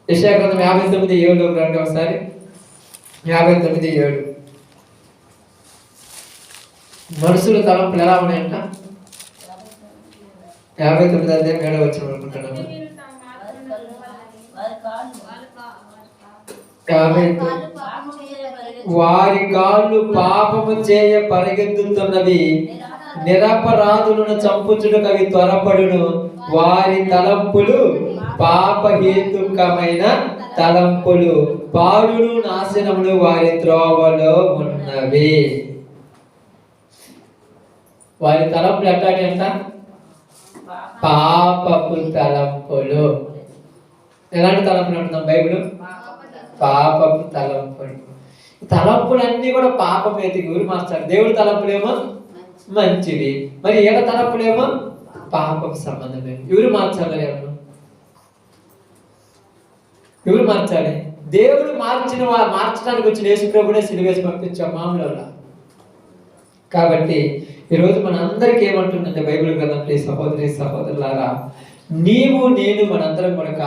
యెషయా గ్రంథం 59:7 రండి ఒకసారి. 59:7. మనుషుల తలంపులు ఎలా ఉన్నాయంట? 59 అధ్యాయం 7వ వచనం అనుకుంటున్నాను. వారి కాళ్ళు పాపము చేయ పరిగెత్తుతున్నవి, నిరపరాధులను చంపుచుటకు అవి త్వరపడును. వారి తలంపులు పాపహేతుకమైన తలంపులు, పాడును నాశనములు వారి త్రోవలో ఉన్నవి. వారి తలంపులు ఎట్లాంటి అంట? పాపపు తలంపులు. ఎలాంటి తలంపులు అంటున్నాం బైబిల్? పాపపు తలంపులు. తలంపులన్నీ కూడా పాపం ఎత్తి గురి మార్చాలి. దేవుడి తలంపులేమో మంచివి, మరి ఏడ తలంపులేమో పాపపు సంబంధమే. ఎవరు మార్చాలి? ఎవరు మార్చాలి? దేవుడు మార్చడానికి వచ్చిన యేసుప్రభుడే సిలువేసి పంపించాం మామూలు. కాబట్టి ఈరోజు మన అందరికి ఏమంటుందంటే బైబిల్ గ్రంథం, సహోదరి సహోదరులారా, నీవు నేను మనందరం కనుక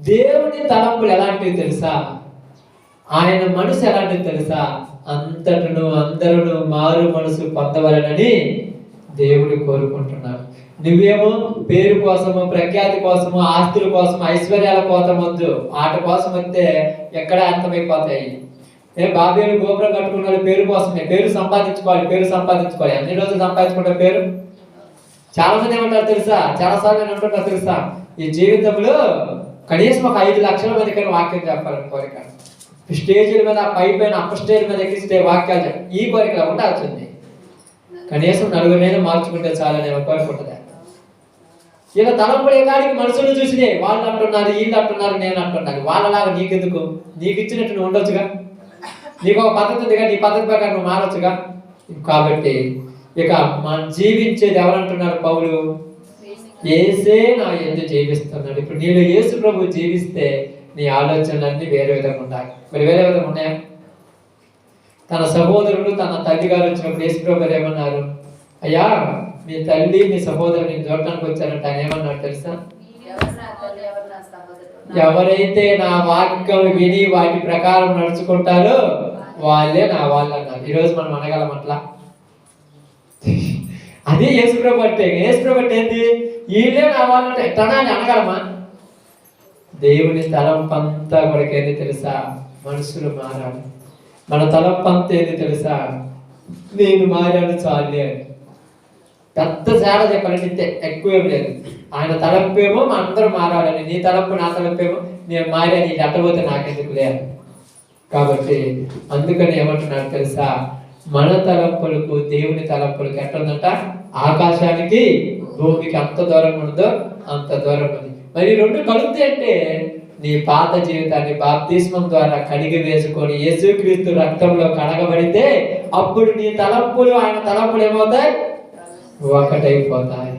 దేవుని తలంపులు ఎలాంటివి తెలుసా? ఆయన మనసు ఎలాంటివి తెలుసా? అంతటను అందరూ మారు మనసు పొందవలనని దేవుడు కోరుకుంటున్నాడు. నువ్వేమో పేరు కోసము, ప్రఖ్యాతి కోసము, ఆస్తుల కోసం, ఐశ్వర్యాల కోసం వద్దు. ఆట కోసం వస్తే ఎక్కడ అంతమైపోతాయి. బాబేలు గోపురం కట్టుకున్న పేరు కోసమే. పేరు సంపాదించుకోవాలి. అన్ని రోజులు సంపాదించుకుంటే పేరు. చాలా మంది ఏమంటారు తెలుసా? చాలాసార్లు నేను అంటుంటా తెలుసా, ఈ జీవితంలో కనీసం ఒక 5 లక్షల మందికి వాక్యం చెప్పాలని కోరిక. స్టేజీల మీద, పైన అప్పర్ స్టేజ్ మీద ఎక్కిస్తే వాక్యాలు చెప్పి ఈ కోరికలు ఉండాల్సింది. కనీసం 4 మార్చుకుంటే చాలని కోరుకుంటుంది. ఇలా తలంపులే కాడికి మనుషులు చూసినే వాళ్ళు అంటున్నారు, వీళ్ళు అంటున్నారు, నేను అంటున్నాను. వాళ్ళలాగా నీకెందుకు? నీకు ఇచ్చినట్టు నువ్వు ఉండొచ్చుగా. నీకు ఒక పద్ధతి ఉందిగా, నీ పద్ధతి ప్రకారం నువ్వు మారొచ్చుగా. కాబట్టి ఇక మనం జీవించేది ఎవరంటున్నారు పౌలు? యేసే నా యందు జీవిస్తున్నాడు. ఇప్పుడు నేను యేసు ప్రభు జీవిస్తే నీ ఆలోచనలన్నీ వేరే విధంగా ఉంటాయి. మరి వేరే విధంగా ఉన్నాయా? తన సహోదరుడు తన తల్లి గారు వచ్చినప్పుడు యేసు ప్రభు ఏమన్నారు? అయ్యా, మీ తల్లి మీ సహోదరుని చూడటానికి వచ్చారంటే ఆయన ఏమన్నాడు తెలుసా? ఎవరైతే నా వాక్యం విని వాటి ప్రకారం నడుచుకుంటారో వాళ్ళే నా వాళ్ళు అన్నారు. ఈరోజు మనం అనగలం అట్లా? అదే యేసుప్రభు అంటే. యేసుప్రభు అంటే ఏంటి? వీళ్ళే నా వాళ్ళు అంటే ఎట్లా అని అనగలమా? దేవుని తలంపంతా మనకి ఏంది తెలుసా? మనుషులు మారాలి. మన తలంపంతా ఏంది తెలుసా? నేను మారాను చాలే అని. పెద్ద తేడా చెప్పాలంటే ఎక్కువేం లేదు. ఆయన తలంపేమో అందరూ మారాలని, నీ తలంపు నా తలంపేమో నేను మారాను, ఇది అట్టబోతే నాకెందుకు లేదు. కాబట్టి అందుకని ఏమంటున్నాడు తెలుసా? మన తలంపులకు దేవుని తలంపులకు ఎట్లుందంట? ఆకాశానికి భూమికి అంత దూరం ఉండదో అంత దూరం ఉంది. మరి 2 కలుగుతాయి అంటే నీ పాత జీవితాన్ని బాప్తిస్మం ద్వారా కడిగి వేసుకొని యేసుక్రీస్తు రక్తంలో కడగబడితే అప్పుడు నీ తలంపులు ఆయన తలంపులు ఏమవుతాయి? ఒకటైపోతాయి.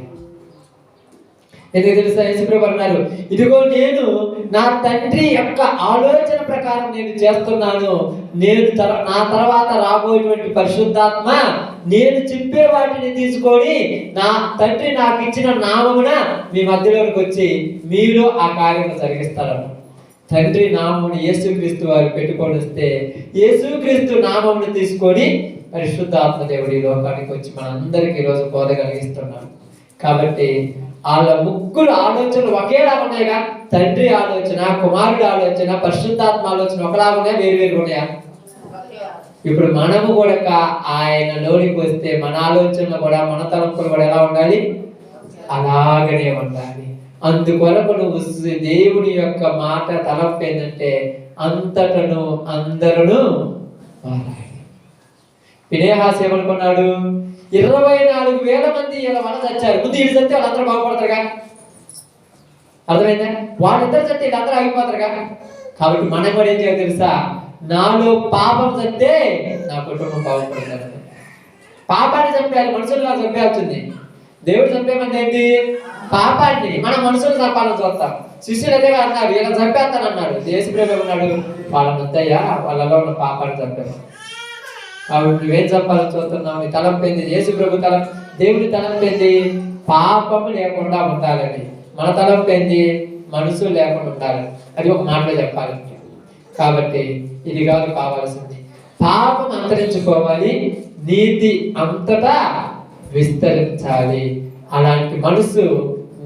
ఎందుకు తెలుసా? యేసుప్రభు అన్నారు, ఇదిగో నేను నా తండ్రి యొక్క ఆలోచన ప్రకారం నేను చేస్తున్నాను. నేను నా తర్వాత రాబోయేటువంటి పరిశుద్ధాత్మ నేను చెప్పే వాటిని తీసుకొని నా తండ్రి నాకు ఇచ్చిన నామమున మీ మధ్యలోకి వచ్చి మీరు ఆ కార్యం జరిగిస్తారు. తండ్రి నామమును యేసుక్రీస్తు వారు పెట్టుకొని వస్తే యేసుక్రీస్తు నామమును తీసుకొని పరిశుద్ధాత్మ దేవుడి లోకానికి వచ్చి మనందరికీ ఈరోజు బోధ కలిగిస్తున్నాడు. కాబట్టి వాళ్ళ ముగ్గురు ఆలోచనలు ఒకేలా ఉన్నాయిగా. తండ్రి ఆలోచన, కుమారుడి ఆలోచన, పరిశుద్ధాత్మ ఆలోచన ఒకలాగా ఉన్నాయా? వేరు ఉన్నాయా? ఇప్పుడు మనము కూడా ఆయన లోనికి వస్తే మన ఆలోచనలు కూడా, మన తలంపులు కూడా ఎలా ఉండాలి? అలాగనే ఉండాలి. అందుకొరకు నువ్వు దేవుని యొక్క మాట తలంపు ఏంటంటే అంతటను అందరూ మారాలి. ఫినెహాసు ఏమనుకున్నాడు? 24,000 మంది ఇలా వల్ల చచ్చారు. ముందు వీళ్ళు చస్తే వాళ్ళందరూ బాగుపడతారుగా. అర్థమైందా? వాళ్ళిద్దరు చస్తే వీళ్ళందరూ ఆగిపోతారుగా. కాబట్టి మనం కూడా ఏం చేయాలి తెలుసా? నాలో పాపం చస్తే నా కుటుంబం బాగుపడతారు. పాపాన్ని చంపేయాలి, మనుషులుగా చంపేయాల్సింది. దేవుడు చంపేమంటే ఏంటి? పాపాన్ని. మనం మనుషులు చంపాలని చూస్తాం. శిష్యులు అదే అన్నారు, ఇలా చంపేస్తానన్నాడు. యేసుప్రభు అన్నాడు, వాళ్ళ ముద్దయ్య వాళ్ళలో ఉన్న పాపాన్ని చంపారు. ఆవిడ నువ్వేం చెప్పాలని చూస్తున్నావు? నీ తలంపు ఏంది? యేసు ప్రభు దేవుని తలంపు ఏంది? పాపము లేకుండా ఉండాలని. మన తలంపు ఏంది? మనసు లేకుండా ఉండాలని. అది ఒక మాటలో చెప్పాలంటే. కాబట్టి ఇది కాదు కావాల్సింది. పాపం అంతరించుకోవాలి, నీతి అంతటా విస్తరించాలి. అలాంటి మనసు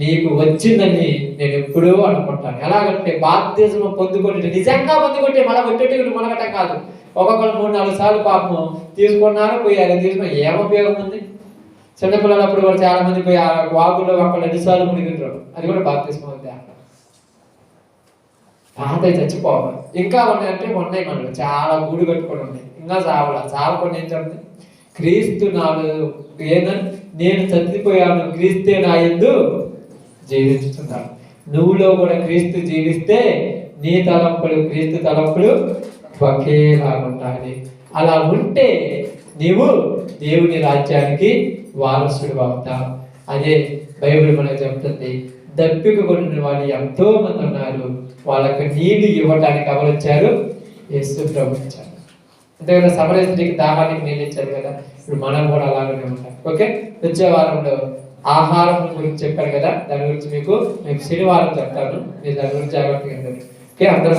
నీకు వచ్చిందని నేను ఎప్పుడూ అనుకుంటాను. ఎలాగంటే బాప్తిజం పొందుకుంటే, నిజంగా పొందుకుంటే మళ్ళీ వచ్చేటి మొలగటం కాదు. ఒక్కొక్కరు 3-4 సార్లు పాపం తీసుకున్నారు, పోయారు. తీసుకుని ఏం ఉపయోగం ఉంది? చిన్నపిల్లలప్పుడు కూడా చాలా మంది పోయి ఆ వాగుల్లో ఒక్కళ్ళు 2 సార్లు మునిగింటారు. అది కూడా బాప్తిజం అవుతాయి. పాత చచ్చిపోవాలి. ఇంకా ఉన్నాయంటే ఉన్నాయి, మనలో చాలా గూడు కట్టుకొని ఉన్నాయి. ఇంకా చావకుండా ఏం చెప్తుంది? క్రీస్తు నేను చచ్చిపోయాను, క్రీస్తే నా యందు జీవిస్తున్నాడు. నువ్వులో కూడా క్రీస్తు జీవిస్తే నీ తలంపులు క్రీస్తు తలంపులు ఒకేలాగా ఉండాలి. అలా ఉంటే నీవు దేవుని రాజ్యానికి వారసుడు అవుతావు. అదే బైబిల్ మనకు చెప్తుంది. దప్పిక కొట్టిన వాళ్ళు ఎంతో మంది ఉన్నారు, వాళ్ళకి నీళ్లు ఇవ్వడానికి ఎవరు వచ్చారు? యేసు ప్రభు వచ్చారు. అంతేకాదు సమరయ స్త్రీకి దాహానికి నీళ్ళు ఇచ్చారు కదా. ఇప్పుడు మనం కూడా అలాగనే ఉంటాం. ఓకే, వచ్చే వారంలో ఆహారం గురించి చెప్పారు కదా, దాని గురించి మీకు శనివారం చెప్తాను. మీరు దాని గురించి జాగ్రత్తగా ఓకే అందరూ